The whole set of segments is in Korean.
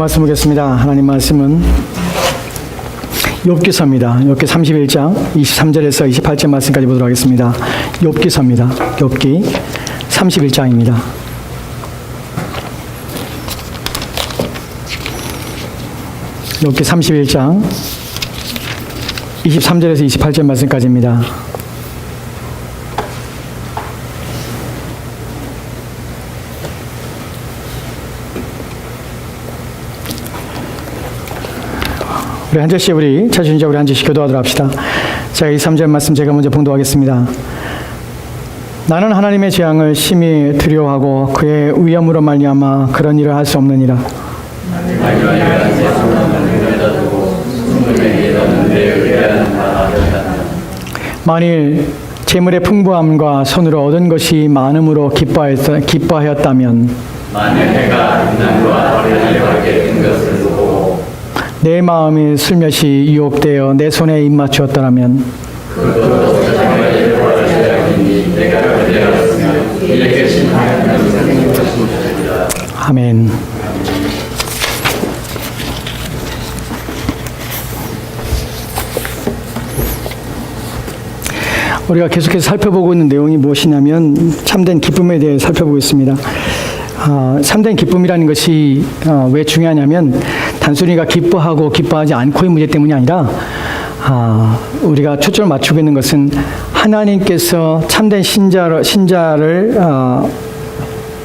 말씀 보겠습니다. 하나님 말씀은 욥기서입니다. 욥기 31장 23절에서 28절 말씀까지 보도록 하겠습니다. 욥기서입니다. 욥기 31장입니다. 욥기 31장 23절에서 28절 말씀까지입니다. 우리 한 절씩 차주인자 우리 한 절씩 교도하도록 합시다. 자, 23절 말씀 제가 먼저 봉독하겠습니다. 나는 하나님의 재앙을 심히 두려워하고 그의 위엄으로 말미암아 그런 일을 할 수 없느니라. 만일 재물의 풍부함과 손으로 얻은 것이 많음으로 기뻐하였다면 만일 내가 인난과 어린아이를 하게 된 것을 보고 내 마음이 슬며시 유혹되어 내 손에 입맞추었더라면 그것도 자기의 벌어져야겠니 내가 그대였으면 이에게 신하였는 생명을 주셨습니다. 아멘. 우리가 계속해서 살펴보고 있는 내용이 무엇이냐면 참된 기쁨에 대해 살펴보고 있습니다. 참된 기쁨이라는 것이 왜 중요하냐면 단순히 우리가 기뻐하고 기뻐하지 않고의 문제 때문이 아니라 우리가 초점을 맞추고 있는 것은 하나님께서 참된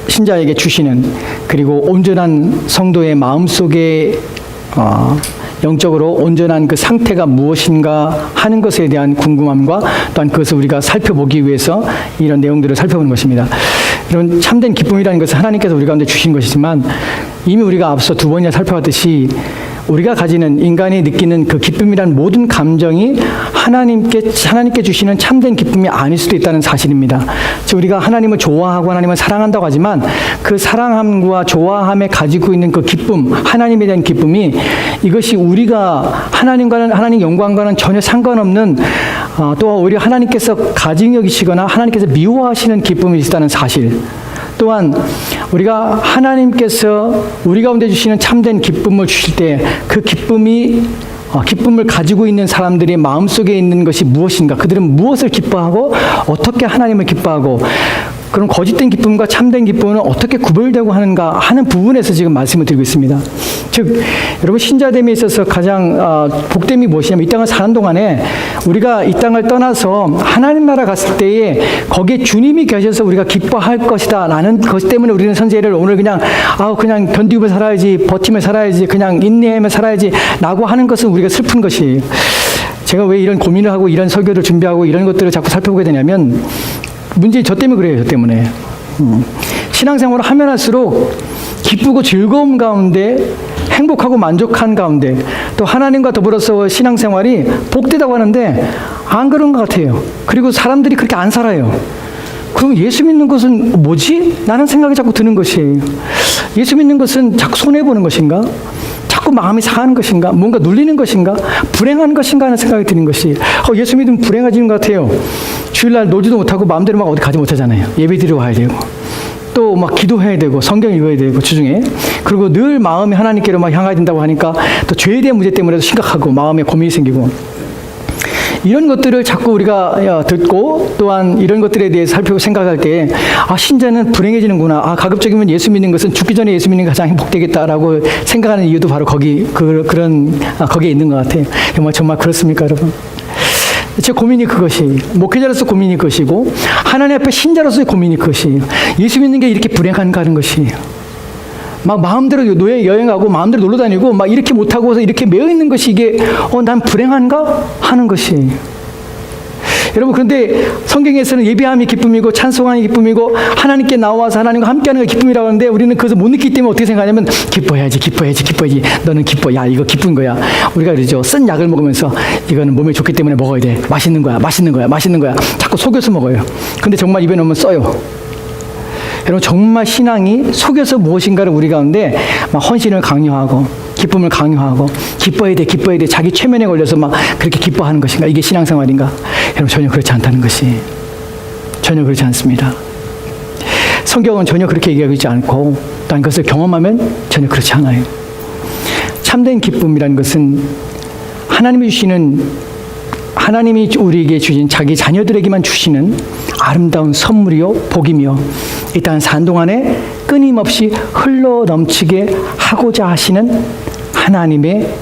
신자에게 주시는, 그리고 온전한 성도의 마음속에 영적으로 온전한 그 상태가 무엇인가 하는 것에 대한 궁금함과 또한 그것을 우리가 살펴보기 위해서 이런 내용들을 살펴보는 것입니다. 여러분, 참된 기쁨이라는 것은 하나님께서 우리 가운데 주신 것이지만 이미 우리가 앞서 두 번이나 살펴봤듯이 우리가 가지는, 인간이 느끼는 그 기쁨이란 모든 감정이 하나님께 주시는 참된 기쁨이 아닐 수도 있다는 사실입니다. 즉, 우리가 하나님을 좋아하고 하나님을 사랑한다고 하지만 그 사랑함과 좋아함에 가지고 있는 그 기쁨, 하나님에 대한 기쁨이, 이것이 우리가 하나님 영광과는 전혀 상관없는, 또 오히려 하나님께서 가증히 여기시거나 하나님께서 미워하시는 기쁨이 있다는 사실, 또한 우리가 하나님께서 우리 가운데 주시는 참된 기쁨을 주실 때 그 기쁨을 가지고 있는 사람들의 마음속에 있는 것이 무엇인가, 그들은 무엇을 기뻐하고 어떻게 하나님을 기뻐하고, 그럼 거짓된 기쁨과 참된 기쁨은 어떻게 구별되고 하는가 하는 부분에서 지금 말씀을 드리고 있습니다. 즉, 여러분, 신자됨에 있어서 가장 복됨이 무엇이냐면, 이 땅을 사는 동안에 우리가 이 땅을 떠나서 하나님 나라 갔을 때에 거기에 주님이 계셔서 우리가 기뻐할 것이다 라는 것 때문에 우리는 선제를 오늘 그냥 견디고 살아야지, 버티며 살아야지, 그냥 인내하며 살아야지 라고 하는 것은 우리가 슬픈 것이에요. 제가 왜 이런 고민을 하고 이런 설교를 준비하고 이런 것들을 자꾸 살펴보게 되냐면, 문제는 저 때문에 그래요. 저 때문에. 신앙생활을 하면 할수록 기쁘고 즐거움 가운데, 행복하고 만족한 가운데, 또 하나님과 더불어서 신앙생활이 복되다고 하는데 안 그런 것 같아요. 그리고 사람들이 그렇게 안 살아요. 그럼 예수 믿는 것은 뭐지? 라는 생각이 자꾸 드는 것이에요. 예수 믿는 것은 자꾸 손해보는 것인가? 자꾸 마음이 상하는 것인가? 뭔가 눌리는 것인가? 불행한 것인가 하는 생각이 드는 것이, 예수 믿으면 불행해지는 것 같아요. 주일날 놀지도 못하고 마음대로 막 어디 가지 못하잖아요. 예배 드리러 와야 되고, 또 막 기도해야 되고, 성경 읽어야 되고, 주중에. 그리고 늘 마음이 하나님께로 막 향해야 된다고 하니까 또 죄에 대한 문제 때문에도 심각하고 마음에 고민이 생기고, 이런 것들을 자꾸 우리가 듣고, 또한 이런 것들에 대해서 살펴보고 생각할 때, 신자는 불행해지는구나. 가급적이면 예수 믿는 것은 죽기 전에 예수 믿는 게 가장 행복되겠다라고 생각하는 이유도 바로 거기에 있는 것 같아요. 정말 그렇습니까, 여러분? 제 고민이 그것이에요. 목회자로서 고민이 그것이고, 하나님 앞에 신자로서의 고민이 그것이에요. 예수 믿는 게 이렇게 불행한가 하는 것이에요. 막 마음대로 여행하고 마음대로 놀러 다니고 막 이렇게 못하고서 이렇게 매여 있는 것이, 이게 난 불행한가 하는 것이에요. 여러분, 그런데 성경에서는 예배함이 기쁨이고 찬송함이 기쁨이고 하나님께 나와서 하나님과 함께하는 게 기쁨이라고 하는데, 우리는 그것을 못 느끼기 때문에 어떻게 생각하냐면, 기뻐해야지. 너는 기뻐. 야, 이거 기쁜 거야. 우리가 그러죠. 쓴 약을 먹으면서 이거는 몸에 좋기 때문에 먹어야 돼. 맛있는 거야. 자꾸 속여서 먹어요. 근데 정말 입에 넣으면 써요. 여러분, 정말 신앙이 속여서 무엇인가를 우리 가운데 막 헌신을 강요하고 기쁨을 강요하고 기뻐해야 돼 자기 최면에 걸려서 막 그렇게 기뻐하는 것인가? 이게 신앙생활인가? 여러분, 전혀 그렇지 않다는 것이, 전혀 그렇지 않습니다. 성경은 전혀 그렇게 얘기하고 있지 않고, 또 그것을 경험하면 전혀 그렇지 않아요. 참된 기쁨이라는 것은 하나님이 우리에게 주신 자기 자녀들에게만 주시는 아름다운 선물이요 복이며 이 땅 산 동안에 끊임없이 흘러 넘치게 하고자 하시는 하나님의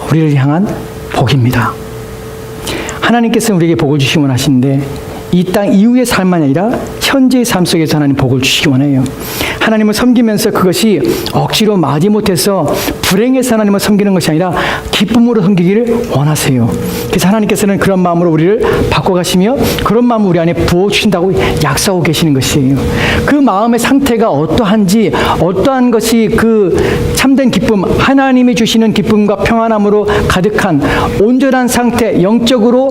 우리를 향한 복입니다. 하나님께서는 우리에게 복을 주시기 원하시는데 이 땅 이후의 삶만이 아니라 현재의 삶 속에서 하나님 복을 주시기 원해요. 하나님을 섬기면서 그것이 억지로 마지못해서 불행해서 하나님을 섬기는 것이 아니라 기쁨으로 섬기기를 원하세요. 그래서 하나님께서는 그런 마음으로 우리를 바꿔가시며 그런 마음을 우리 안에 부어주신다고 약속하고 계시는 것이에요. 그 마음의 상태가 어떠한지, 어떠한 것이 그 참된 기쁨, 하나님이 주시는 기쁨과 평안함으로 가득한 온전한 상태, 영적으로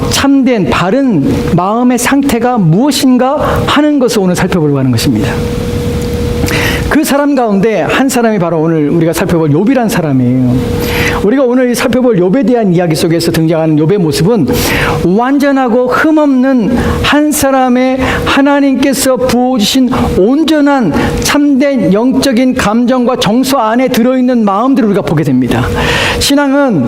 참된 바른 마음의 상태가 무엇인가 하는 것을 오늘 살펴보려고 하는 것입니다. 그 사람 가운데 한 사람이 바로 오늘 우리가 살펴볼 욥이라는 사람이에요. 우리가 오늘 살펴볼 욥에 대한 이야기 속에서 등장하는 욥의 모습은 완전하고 흠없는 한 사람의 하나님께서 부어주신 온전한 참된 영적인 감정과 정서 안에 들어있는 마음들을 우리가 보게 됩니다. 신앙은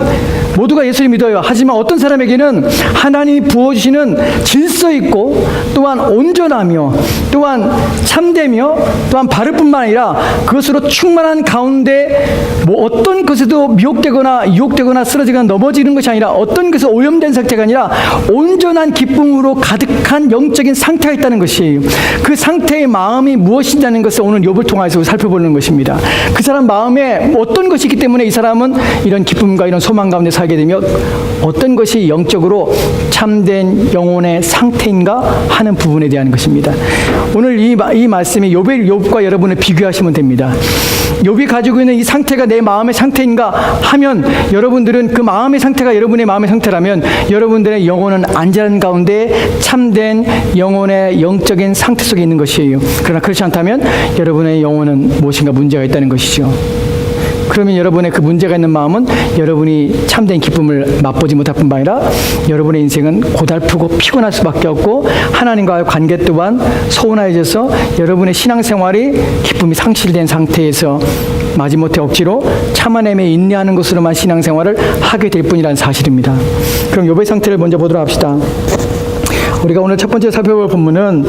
모두가 예수를 믿어요. 하지만 어떤 사람에게는 하나님이 부어주시는 질서 있고 또한 온전하며 또한 참되며 또한 바를 뿐만 아니라 그것으로 충만한 가운데 어떤 것에도 미혹되거나 유혹되거나 쓰러지거나 넘어지는 것이 아니라 어떤 것에 오염된 상태가 아니라 온전한 기쁨으로 가득한 영적인 상태가 있다는 것이에요. 그 상태의 마음이 무엇이냐는 것을 오늘 욥을 통해서 살펴보는 것입니다. 그 사람 마음에 어떤 것이 있기 때문에 이 사람은 이런 기쁨과 이런 소망 가운데 살게 되며 어떤 것이 영적으로 참된 영혼의 상태인가 하는 부분에 대한 것입니다. 오늘 이 말씀이 욥과 여러분을 비교하시면 됩니다. 욥이 가지고 있는 이 상태가 내 마음의 상태인가 하면 여러분들은 그 마음의 상태가 여러분의 마음의 상태라면 여러분들의 영혼은 안전한 가운데 참된 영혼의 영적인 상태 속에 있는 것이에요. 그러나 그렇지 않다면 여러분의 영혼은 무엇인가 문제가 있다는 것이죠. 그러면 여러분의 그 문제가 있는 마음은 여러분이 참된 기쁨을 맛보지 못할 뿐만 아니라 여러분의 인생은 고달프고 피곤할 수밖에 없고 하나님과의 관계 또한 소원해져서 여러분의 신앙생활이 기쁨이 상실된 상태에서 마지못해 억지로 참아내며 인내하는 것으로만 신앙생활을 하게 될 뿐이라는 사실입니다. 그럼 욥의 상태를 먼저 보도록 합시다. 우리가 오늘 첫 번째 살펴볼 본문은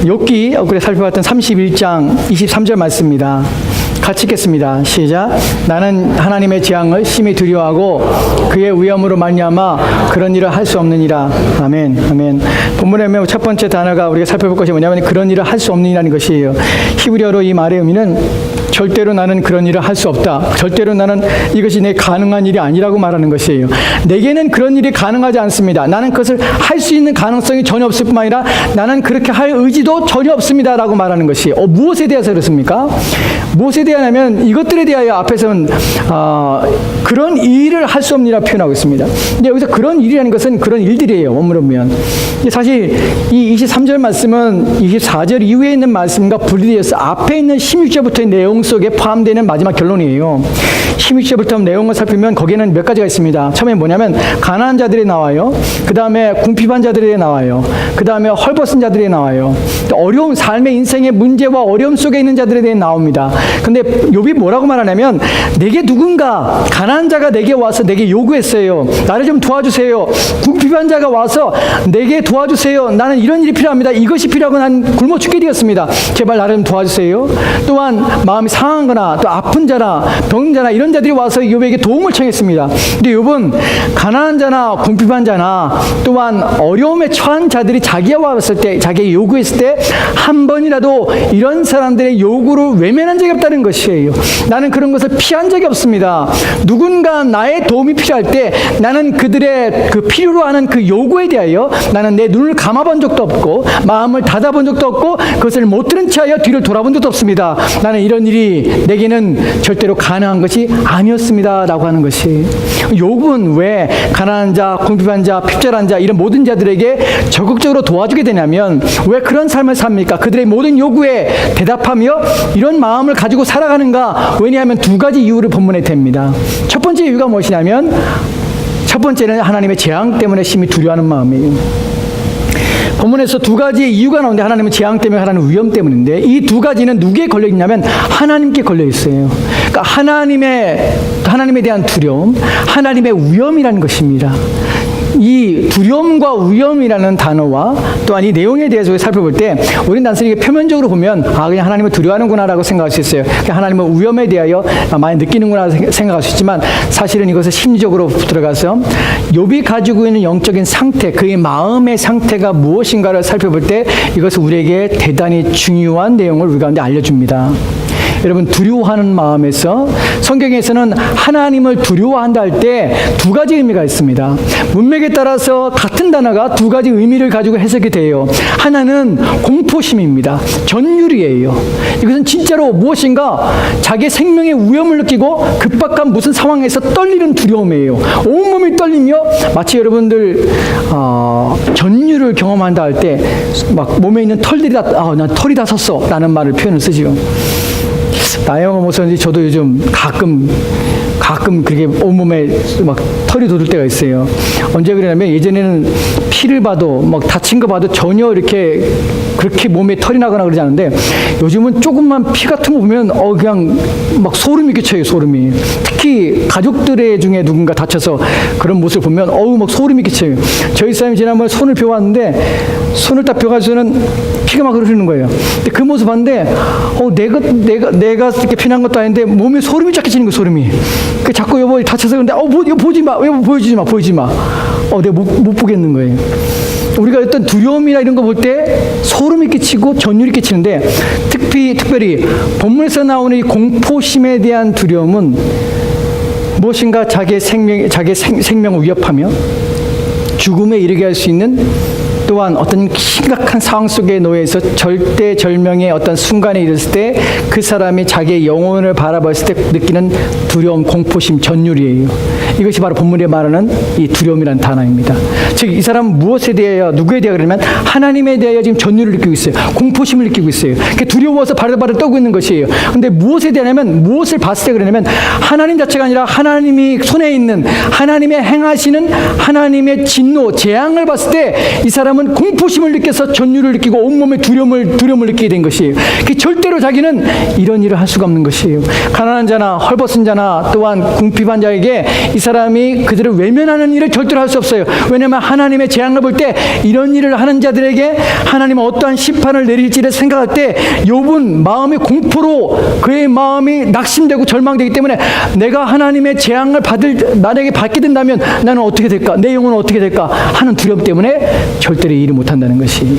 욥기 엊그제 살펴봤던 31장 23절 말씀입니다. 같이 읽겠습니다. 시작. 나는 하나님의 재앙을 심히 두려워하고 그의 위엄으로 말미암아 그런 일을 할 수 없느니라. 아멘. 아멘. 본문의 첫 번째 단어가 우리가 살펴볼 것이 뭐냐면 그런 일을 할 수 없느니라는 것이에요. 히브리어로 이 말의 의미는 절대로 나는 그런 일을 할 수 없다. 절대로 나는 이것이 내 가능한 일이 아니라고 말하는 것이에요. 내게는 그런 일이 가능하지 않습니다. 나는 그것을 할 수 있는 가능성이 전혀 없을 뿐만 아니라 나는 그렇게 할 의지도 전혀 없습니다. 라고 말하는 것이에요. 무엇에 대해서 그렇습니까? 무엇에 대하냐면 이것들에 대하여 앞에서는 그런 일을 할 수 없느니라 표현하고 있습니다. 근데 여기서 그런 일이라는 것은 그런 일들이에요. 원문으로 보면. 사실 이 23절 말씀은 24절 이후에 있는 말씀과 분리되어서 앞에 있는 16절부터의 내용 속에 포함되는 마지막 결론이에요. 16절부터 내용을 살피면 거기에는 몇 가지가 있습니다. 처음에 뭐냐면 가난한 자들이 나와요. 그 다음에 궁핍한 자들이 나와요. 그 다음에 헐벗은 자들이 나와요. 또 어려운 삶의 인생의 문제와 어려움 속에 있는 자들에 대해 나옵니다. 근데 욥이 뭐라고 말하냐면 내게 누군가 가난한 자가 내게 와서 내게 요구했어요. 나를 좀 도와주세요. 궁핍한 자가 와서 내게 도와주세요. 나는 이런 일이 필요합니다. 이것이 필요하고 난 굶어 죽게 되었습니다. 제발 나를 좀 도와주세요. 또한 마음이 상한 거나 또 아픈 자나 병든 자나 이런 자들이 와서 욥에게 도움을 청했습니다. 근데 욥은 가난한 자나 궁핍한 자나 또한 어려움에 처한 자들이 자기가 왔을 때 자기에게 요구했을 때 한 번이라도 이런 사람들의 요구를 외면한 적이 없다는 것이에요. 나는 그런 것을 피한 적이 없습니다. 누군가 나의 도움이 필요할 때 나는 그들의 그 필요로 하는 그 요구에 대하여 나는 내 눈을 감아본 적도 없고 마음을 닫아본 적도 없고 그것을 못 들은 채하여 뒤를 돌아본 적도 없습니다. 나는 이런 일이 내게는 절대로 가능한 것이 아니었습니다. 라고 하는 것이 욥은 왜 가난한 자, 궁핍한 자, 핍절한 자 이런 모든 자들에게 적극적으로 도와주게 되냐면 왜 그런 삶을 삽니까? 그들의 모든 요구에 대답하며 이런 마음을 가지고 살아가는가? 왜냐하면 두 가지 이유를 본문에 댑니다. 첫 번째 이유가 무엇이냐면 첫 번째는 하나님의 재앙 때문에 심히 두려워하는 마음이에요. 본문에서 두 가지의 이유가 나오는데 하나님은 재앙 때문에 하나님은 위험 때문인데 이 두 가지는 누구에 걸려 있냐면 하나님께 걸려 있어요. 그러니까 하나님에 대한 두려움, 하나님의 위엄이라는 것입니다. 이 두려움과 위엄이라는 단어와 또한 이 내용에 대해서 살펴볼 때 우리는 단순히 표면적으로 보면 그냥 하나님을 두려워하는구나라고 생각할 수 있어요. 하나님은 위엄에 대하여 많이 느끼는구나 생각할 수 있지만 사실은 이것을 심리적으로 들어가서 욥이 가지고 있는 영적인 상태, 그의 마음의 상태가 무엇인가를 살펴볼 때 이것은 우리에게 대단히 중요한 내용을 우리 가운데 알려줍니다. 여러분, 두려워하는 마음에서 성경에서는 하나님을 두려워한다 할 때 두 가지 의미가 있습니다. 문맥에 따라서 같은 단어가 두 가지 의미를 가지고 해석이 돼요. 하나는 공포심입니다. 전율이에요. 이것은 진짜로 무엇인가 자기의 생명의 위험을 느끼고 급박한 무슨 상황에서 떨리는 두려움이에요. 온몸이 떨리며 마치 여러분들 전율을 경험한다 할 때 막 몸에 있는 털들이 난 털이 다 섰어 라는 말을 표현을 쓰지요. 나영호 목사님, 저도 요즘 가끔 그렇게 온몸에 막 털이 돋을 때가 있어요. 언제 그러냐면 예전에는 피를 봐도 막 다친 거 봐도 전혀 이렇게 그렇게 몸에 털이 나거나 그러지 않은데 요즘은 조금만 피 같은 거 보면 그냥 막 소름이 끼쳐요. 소름이. 특히 가족들의 중에 누군가 다쳐서 그런 모습을 보면 막 소름이 끼쳐요. 저희 사람이 지난번에 손을 펴왔는데 손을 딱 펴가지고는 피가 막 흐르는 거예요. 근데 그 모습 봤는데 내가 이렇게 피난 것도 아닌데 몸에 소름이 쫙 끼치는 거예요. 소름이. 그 자꾸 여보 다쳐서 그런데 이거 보지 마. 여보 보여주지 마. 내가 못 보겠는 거예요. 우리가 어떤 두려움이나 이런 거 볼 때 소름이 끼치고 전율이 끼치는데 특별히 본문에서 나오는 이 공포심에 대한 두려움은 무엇인가 자기의 생명을 위협하며 죽음에 이르게 할 수 있는 또한 어떤 심각한 상황 속에 놓여서 절대절명의 어떤 순간에 이르렀을 때 그 사람이 자기의 영혼을 바라봤을 때 느끼는 두려움, 공포심, 전율이에요. 이것이 바로 본문에 말하는 이 두려움이라는 단어입니다. 즉 이 사람은 무엇에 대하여, 누구에 대하여 그러면 하나님에 대하여 지금 전율을 느끼고 있어요. 공포심을 느끼고 있어요. 두려워서 바들바들 떨고 있는 것이에요. 그런데 무엇에 대하냐면, 무엇을 봤을 때 그러냐면 하나님 자체가 아니라 하나님이 손에 있는 하나님의 행하시는 하나님의 진노, 재앙을 봤을 때 이 사람은 공포심을 느껴서 전율을 느끼고 온몸에 두려움을 느끼게 된 것이에요. 절대로 자기는 이런 일을 할 수가 없는 것이에요. 가난한 자나 헐벗은 자나 또한 궁핍한 자에게 이 사람이 그들을 외면하는 일을 절대로 할 수 없어요. 왜냐하면 하나님의 재앙을 볼 때 이런 일을 하는 자들에게 하나님은 어떠한 심판을 내릴지를 생각할 때 욥은 마음의 공포로 그의 마음이 낙심되고 절망되기 때문에 내가 하나님의 재앙을 만약에 받게 된다면 나는 어떻게 될까? 내 영혼은 어떻게 될까? 하는 두려움 때문에 절대로 일을 못한다는 것이.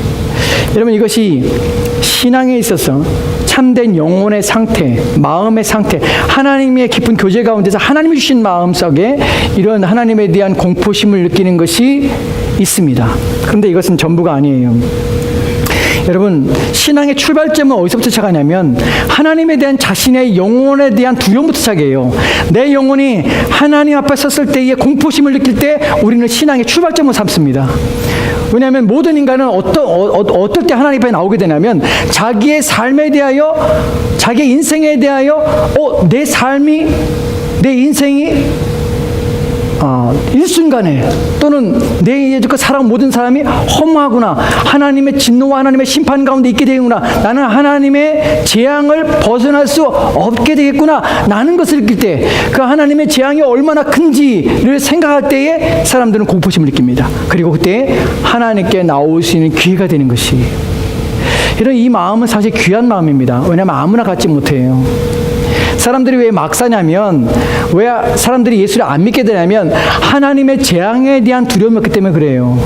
여러분, 이것이 신앙에 있어서 참된 영혼의 상태, 마음의 상태, 하나님의 깊은 교제 가운데서 하나님이 주신 마음 속에 이런 하나님에 대한 공포심을 느끼는 것이 있습니다. 그런데 이것은 전부가 아니에요. 여러분, 신앙의 출발점은 어디서부터 시작하냐면 하나님에 대한 자신의 영혼에 대한 두려움부터 시작해요. 내 영혼이 하나님 앞에 섰을 때의 공포심을 느낄 때 우리는 신앙의 출발점을 삼습니다. 왜냐하면 모든 인간은 어떨 때 하나님 앞에 나오게 되냐면 자기의 삶에 대하여, 자기의 인생에 대하여 내 인생이 일순간에 또는 내 이제껏 살아온 모든 사람이 허무하구나, 하나님의 진노와 하나님의 심판 가운데 있게 되구나, 나는 하나님의 재앙을 벗어날 수 없게 되겠구나 라는 것을 느낄 때, 그 하나님의 재앙이 얼마나 큰지를 생각할 때에 사람들은 공포심을 느낍니다. 그리고 그때 하나님께 나올 수 있는 기회가 되는 것이. 이런 이 마음은 사실 귀한 마음입니다. 왜냐하면 아무나 갖지 못해요. 사람들이 왜 막 사냐면, 왜 사람들이 예수를 안 믿게 되냐면 하나님의 재앙에 대한 두려움이었기 때문에 그래요.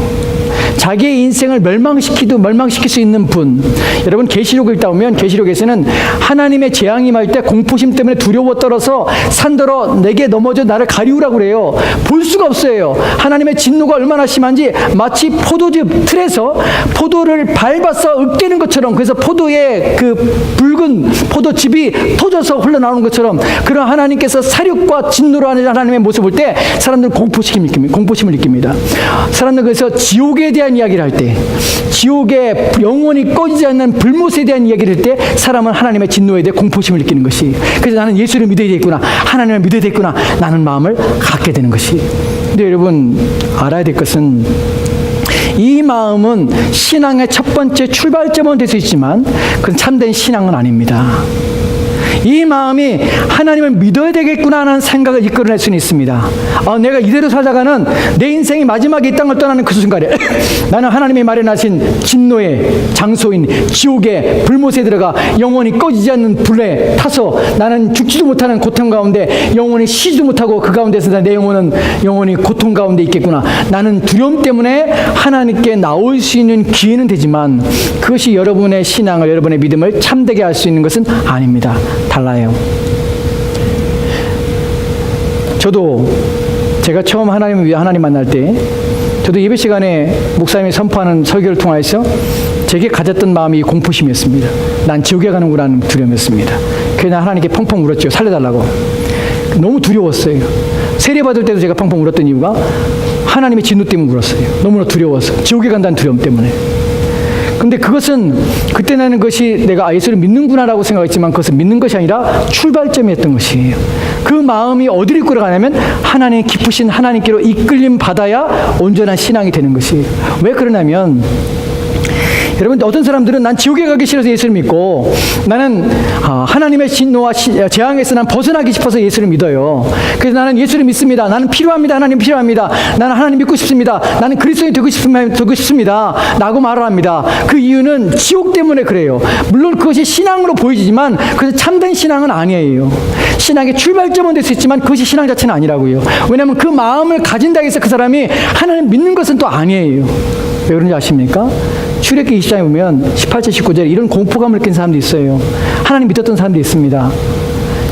자기의 인생을 멸망시킬 수 있는 분. 여러분, 계시록을 읽다 보면 계시록에서는 하나님의 재앙이 임할 때 공포심 때문에 두려워 떨어서 산더러 내게 넘어져 나를 가리우라고 그래요. 볼 수가 없어요. 하나님의 진노가 얼마나 심한지 마치 포도즙 틀에서 포도를 밟아서 으깨는 것처럼, 그래서 포도의 그 붉은 포도즙이 터져서 흘러나오는 것처럼 그런 하나님께서 사륙과 진노로 하는 하나님의 모습을 볼 때 사람들은 공포심을 느낍니다. 사람들은 그래서 지옥에 대한 이야기를 할 때, 지옥의 영원히 꺼지지 않는 불못에 대한 이야기를 할 때 사람은 하나님의 진노에 대해 공포심을 느끼는 것이. 그래서 나는 예수를 믿어야 되겠구나, 하나님을 믿어야 되겠구나 라는 마음을 갖게 되는 것이. 근데 여러분, 알아야 될 것은 이 마음은 신앙의 첫 번째 출발점은 될 수 있지만 그건 참된 신앙은 아닙니다. 이 마음이 하나님을 믿어야 되겠구나 하는 생각을 이끌어낼 수는 있습니다. 내가 이대로 살다가는 내 인생이 마지막에 이 땅을 떠나는 그 순간에 나는 하나님이 마련하신 진노의 장소인 지옥의 불못에 들어가 영원히 꺼지지 않는 불에 타서 나는 죽지도 못하는 고통 가운데 영원히 쉬지도 못하고 그 가운데서 내 영혼은 영원히 고통 가운데 있겠구나. 나는 두려움 때문에 하나님께 나올 수 있는 기회는 되지만 그것이 여러분의 신앙을, 여러분의 믿음을 참되게 할 수 있는 것은 아닙니다. 달라요. 저도 제가 처음 하나님 만날 때 저도 예배 시간에 목사님이 선포하는 설교를 통해서 제게 가졌던 마음이 공포심이었습니다. 난 지옥에 가는구나 하는 두려움이었습니다. 그래서 하나님께 펑펑 울었죠. 살려달라고. 너무 두려웠어요. 세례받을 때도 제가 펑펑 울었던 이유가 하나님의 진노 때문에 울었어요. 너무나 두려워서. 지옥에 간다는 두려움 때문에. 근데 그것은 그때 나는 것이 내가 예수를 믿는구나라고 생각했지만 그것은 믿는 것이 아니라 출발점이었던 것이에요. 그 마음이 어디로 이끌어 가냐면 하나님 기쁘신 하나님께로 이끌림 받아야 온전한 신앙이 되는 것이에요. 왜 그러냐면 여러분, 어떤 사람들은 난 지옥에 가기 싫어서 예수를 믿고 나는 하나님의 진노와 재앙에서 난 벗어나기 싶어서 예수를 믿어요. 그래서 나는 예수를 믿습니다. 나는 필요합니다. 하나님 필요합니다. 나는 하나님 믿고 싶습니다. 나는 그리스도인이 되고 싶습니다. 라고 말을 합니다. 그 이유는 지옥 때문에 그래요. 물론 그것이 신앙으로 보이지만 그것은 참된 신앙은 아니에요. 신앙의 출발점은 될 수 있지만 그것이 신앙 자체는 아니라고요. 왜냐하면 그 마음을 가진다고 해서 그 사람이 하나님 믿는 것은 또 아니에요. 왜 그런지 아십니까? 출애굽기 20장에 보면 18절 19절에 이런 공포감을 느낀 사람도 있어요. 하나님 믿었던 사람도 있습니다.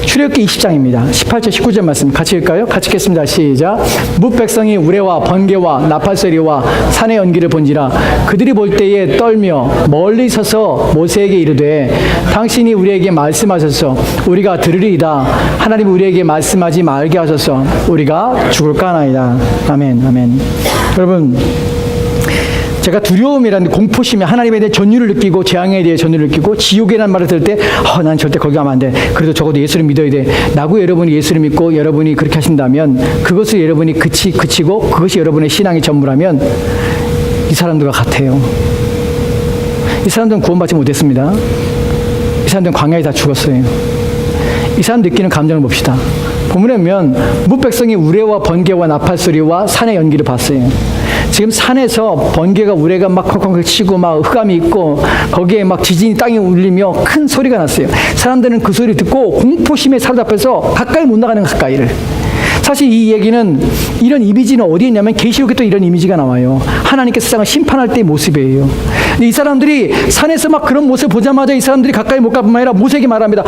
출애굽기 20장입니다. 18절 19절 말씀 같이 읽을까요? 같이 읽겠습니다. 시작. 뭇 백성이 우레와 번개와 나팔소리와 산의 연기를 본지라 그들이 볼 때에 떨며 멀리 서서 모세에게 이르되 당신이 우리에게 말씀하셔서 우리가 들으리이다. 하나님 우리에게 말씀하지 말게 하셔서 우리가 죽을까 하나이다. 아멘. 아멘. 여러분, 제가 두려움이라는 공포심이 하나님에 대해 전율을 느끼고 재앙에 대해 전율을 느끼고 지옥이라는 말을 들을 때 난 절대 거기 가면 안 돼. 그래도 적어도 예수를 믿어야 돼. 라고 여러분이 예수를 믿고 여러분이 그렇게 하신다면 그것을 여러분이 그치고 그것이 여러분의 신앙의 전부라면 이 사람들과 같아요. 이 사람들은 구원받지 못했습니다. 이 사람들은 광야에 다 죽었어요. 이 사람 느끼는 감정을 봅시다. 본문에 보면 뭇 백성이 우레와 번개와 나팔소리와 산의 연기를 봤어요. 지금 산에서 번개가 우레가 막 콩콩 치고 막 흑암이 있고 거기에 막 지진이 땅에 울리며 큰 소리가 났어요. 사람들은 그 소리 듣고 공포심에 사로잡혀서 가까이 못 나가는 가까이를. 사실 이 얘기는 이런 이미지는 어디에 있냐면 계시록에 또 이런 이미지가 나와요. 하나님께서 세상을 심판할 때의 모습이에요. 근데 이 사람들이 산에서 막 그런 모습을 보자마자 이 사람들이 가까이 못 가뿐만 아니라 모세에게 말합니다.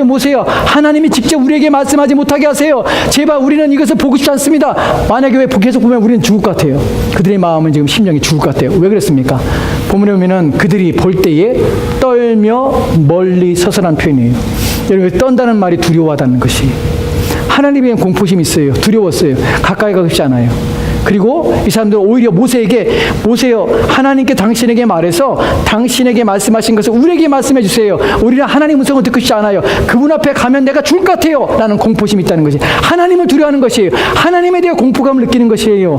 모세요. 하나님이 직접 우리에게 말씀하지 못하게 하세요. 제발 우리는 이것을 보고 싶지 않습니다. 만약에 왜 계속 보면 우리는 죽을 것 같아요. 그들의 마음은 지금 심령이 죽을 것 같아요. 왜 그랬습니까? 본문에 보면은 그들이 볼 때에 떨며 멀리 서서란 표현이에요. 여러분, 떤다는 말이 두려워하다는 것이. 하나님에 대한 공포심이 있어요. 두려웠어요. 가까이 가고 싶지 않아요. 그리고 이 사람들은 오히려 모세요, 하나님께 당신에게 말해서 당신에게 말씀하신 것을 우리에게 말씀해 주세요. 우리는 하나님 음성을 듣고 싶지 않아요. 그분 앞에 가면 내가 죽을 것 같아요. 라는 공포심이 있다는 것이 하나님을 두려워하는 것이에요. 하나님에 대한 공포감을 느끼는 것이에요.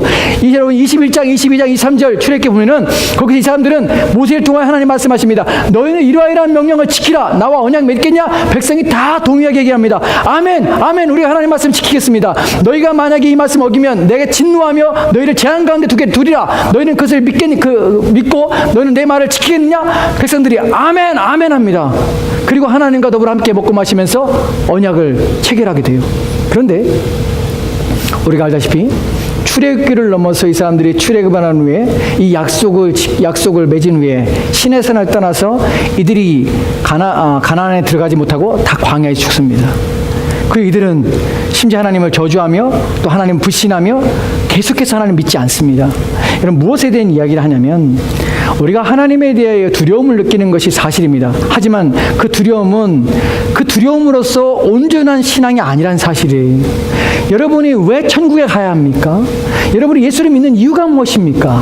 여러분 21장, 22장, 23절 출애굽기 보면은 거기서 이 사람들은 모세를 통하여 하나님 말씀하십니다. 너희는 이러이러한 명령을 지키라. 나와 언약 맺겠냐? 백성이 다 동의하게 얘기합니다. 아멘, 아멘. 우리가 하나님 말씀 지키겠습니다. 너희가 만약에 이 말씀 어기면 내가 진노하며 너희를 재앙 가운데 두리라. 너희는 그것을 믿고 너희는 내 말을 지키겠느냐? 백성들이 아멘, 아멘 합니다. 그리고 하나님과 더불어 함께 먹고 마시면서 언약을 체결하게 돼요. 그런데 우리가 알다시피 출애굽기를 넘어서 이 사람들이 출애굽을 한 후에 이 약속을 맺은 후에 시내산을 떠나서 이들이 가나안에 들어가지 못하고 다 광야에 죽습니다. 그리고 이들은 심지어 하나님을 저주하며 또 하나님 불신하며 계속해서 하나님 믿지 않습니다. 여러분, 무엇에 대한 이야기를 하냐면 우리가 하나님에 대하여 두려움을 느끼는 것이 사실입니다. 하지만 그 두려움으로서 온전한 신앙이 아니란 사실이에요. 여러분이 왜 천국에 가야 합니까? 여러분이 예수를 믿는 이유가 무엇입니까?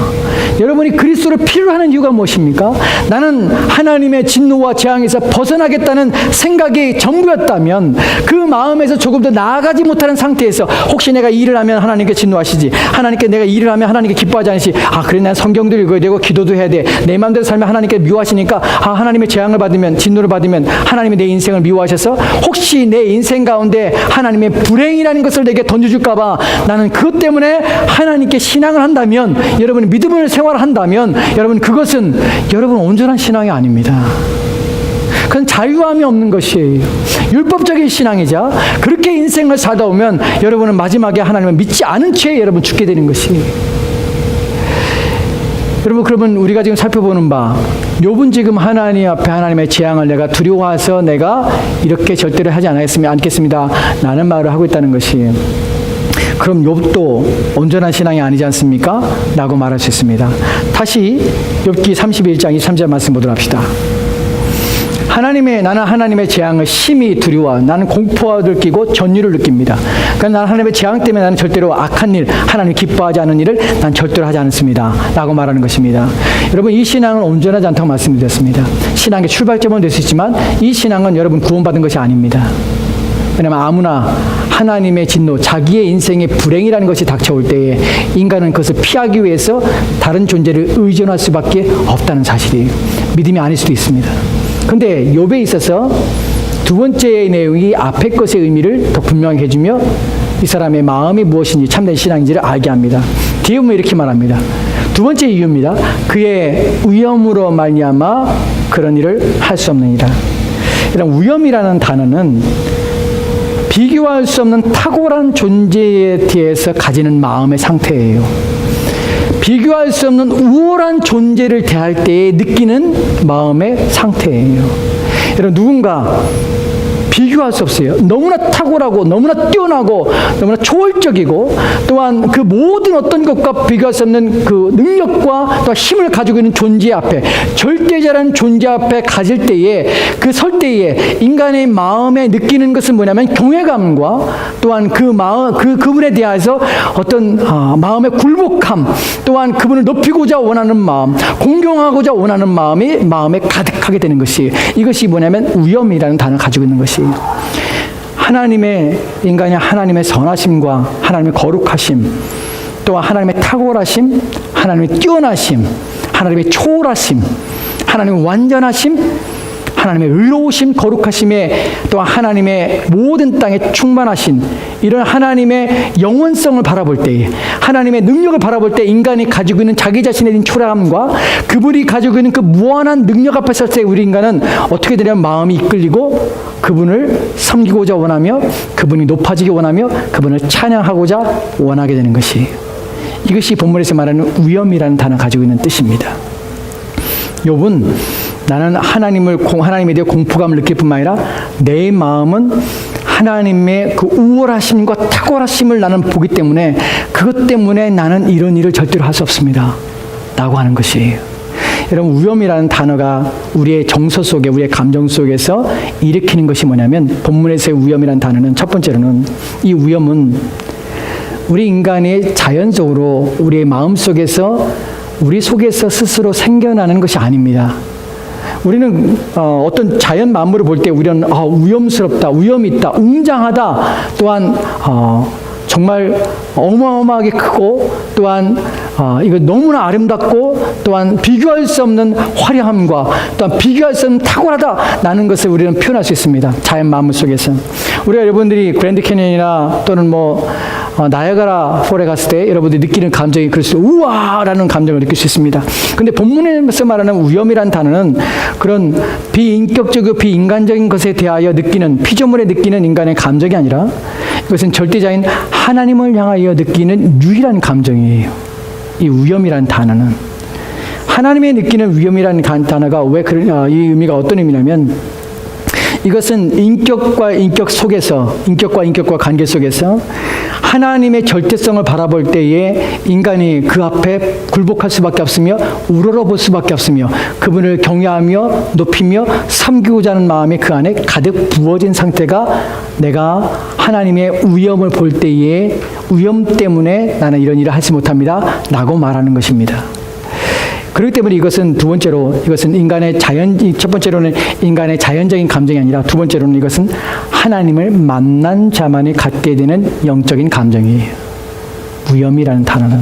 여러분이 그리스도를 필요로 하는 이유가 무엇입니까? 나는 하나님의 진노와 재앙에서 벗어나겠다는 생각이 전부였다면 그 마음에서 조금 더 나아가지 못하는 상태에서 혹시 내가 일을 하면 하나님께 진노하시지, 하나님께 내가 일을 하면 하나님께 기뻐하지 않으시, 그래 난 성경도 읽어야 되고 기도도 해야 돼, 내 마음대로 살면 하나님께 미워하시니까 하나님의 재앙을 받으면, 진노를 받으면 하나님이 내 인생을 미워하셔서 혹시 내 인생 가운데 하나님의 불행이라는 것을 내게 던져줄까 봐 나는 그것 때문에 하나님께 신앙을 한다면, 여러분이 믿음을 생활한다면 여러분 그것은 여러분 온전한 신앙이 아닙니다. 그건 자유함이 없는 것이에요. 율법적인 신앙이자 그렇게 인생을 살다 오면 여러분은 마지막에 하나님을 믿지 않은 채 여러분 죽게 되는 것이에요. 여러분, 그러면 우리가 지금 살펴보는 바, 욥은 지금 하나님 앞에 하나님의 재앙을 내가 두려워해서 내가 이렇게 절대로 하지 않겠습니다 라는 말을 하고 있다는 것이, 그럼 욥도 온전한 신앙이 아니지 않습니까? 라고 말할 수 있습니다. 다시 욥기 31장 23절 말씀 보도록 합시다. 나는 하나님의 재앙을 심히 두려워, 나는 공포와 느끼고 전율을 느낍니다. 그러니까 나는 하나님의 재앙 때문에 나는 절대로 악한 일, 하나님 기뻐하지 않은 일을 난 절대로 하지 않습니다 라고 말하는 것입니다. 여러분, 이 신앙은 온전하지 않다고 말씀드렸습니다. 신앙의 출발점은 될 수 있지만 이 신앙은 여러분 구원받은 것이 아닙니다. 왜냐하면 아무나 하나님의 진노, 자기의 인생의 불행이라는 것이 닥쳐올 때에 인간은 그것을 피하기 위해서 다른 존재를 의존할 수밖에 없다는 사실이에요. 믿음이 아닐 수도 있습니다. 그런데 욥에 있어서 두 번째 내용이 앞의 것의 의미를 더 분명히 해주며 이 사람의 마음이 무엇인지 참된 신앙인지를 알게 합니다. 뒤에 보면 이렇게 말합니다. 두 번째 이유입니다. 그의 위엄으로 말미암아 그런 일을 할 수 없느니라. 이런 위엄이라는 단어는 비교할 수 없는 탁월한 존재에 대해서 가지는 마음의 상태예요. 비교할 수 없는 우월한 존재를 대할 때에 느끼는 마음의 상태예요. 여러분, 누군가 비교할 수 없어요. 너무나 탁월하고 너무나 뛰어나고 너무나 초월적이고 또한 그 모든 어떤 것과 비교할 수 없는 그 능력과 또 힘을 가지고 있는 존재 앞에, 절대자라는 존재 앞에 가질 때에, 그 설 때에 인간의 마음에 느끼는 것은 뭐냐면 경외감과 또한 그 마음, 그분에 대해서 어떤 마음의 굴복함, 또한 그분을 높이고자 원하는 마음, 공경하고자 원하는 마음에 가득하게 되는 것이, 이것이 뭐냐면 위엄이라는 단어를 가지고 있는 것이, 인간이 하나님의 선하심과 하나님의 거룩하심, 또한 하나님의 탁월하심, 하나님의 뛰어나심, 하나님의 초월하심, 하나님의 완전하심, 하나님의 의로우심, 거룩하심에, 또한 하나님의 모든 땅에 충만하신 이런 하나님의 영원성을 바라볼 때에, 하나님의 능력을 바라볼 때 인간이 가지고 있는 자기 자신에 대한 초라함과 그분이 가지고 있는 그 무한한 능력 앞에 설 때 우리 인간은 어떻게 되냐면 마음이 이끌리고 그분을 섬기고자 원하며 그분이 높아지기 원하며 그분을 찬양하고자 원하게 되는 것이, 이것이 본문에서 말하는 위엄이라는 단어를 가지고 있는 뜻입니다. 욥은 나는 하나님에 대해 공포감을 느낄 뿐만 아니라 내 마음은 하나님의 그 우월하심과 탁월하심을 나는 보기 때문에 그것 때문에 나는 이런 일을 절대로 할 수 없습니다 라고 하는 것이에요. 여러분, 위엄이라는 단어가 우리의 정서 속에, 우리의 감정 속에서 일으키는 것이 뭐냐면, 본문에서의 위엄이라는 단어는 첫 번째로는, 이 위엄은 우리 인간이 자연적으로 우리의 마음 속에서, 우리 속에서 스스로 생겨나는 것이 아닙니다. 우리는 어떤 자연 만물을 볼 때 우리는 위험스럽다, 위험이 있다, 웅장하다, 또한 정말 어마어마하게 크고, 또한 이거 너무나 아름답고, 또한 비교할 수 없는 화려함과 또한 비교할 수 없는 탁월하다라는 것을 우리는 표현할 수 있습니다. 자연 만물 속에서. 우리가 여러분들이 그랜드 캐니언이나 또는 나야가라 폴에 갔을 때 여러분들이 느끼는 감정이 그래서 우와라는 감정을 느낄 수 있습니다. 근데 본문에서 말하는 위엄이라는 단어는 그런 비인격적이고 비인간적인 것에 대하여 느끼는, 피조물에 느끼는 인간의 감정이 아니라 이것은 절대자인 하나님을 향하여 느끼는 유일한 감정이에요. 이 위엄이라는 단어는, 하나님의 느끼는 위엄이라는 단어가 이 의미가 어떤 의미냐면, 이것은 인격과 인격 속에서, 인격과 인격과 관계 속에서 하나님의 절대성을 바라볼 때에 인간이 그 앞에 굴복할 수밖에 없으며 우러러볼 수밖에 없으며 그분을 경외하며 높이며 섬기고자 하는 마음이 그 안에 가득 부어진 상태가, 내가 하나님의 위엄을 볼 때에 위엄 때문에 나는 이런 일을 하지 못합니다 라고 말하는 것입니다. 그렇기 때문에 이것은 두 번째로 이것은 첫 번째로는 인간의 자연적인 감정이 아니라 두 번째로는 이것은 하나님을 만난 자만이 갖게 되는 영적인 감정이에요. 무염이라는 단어는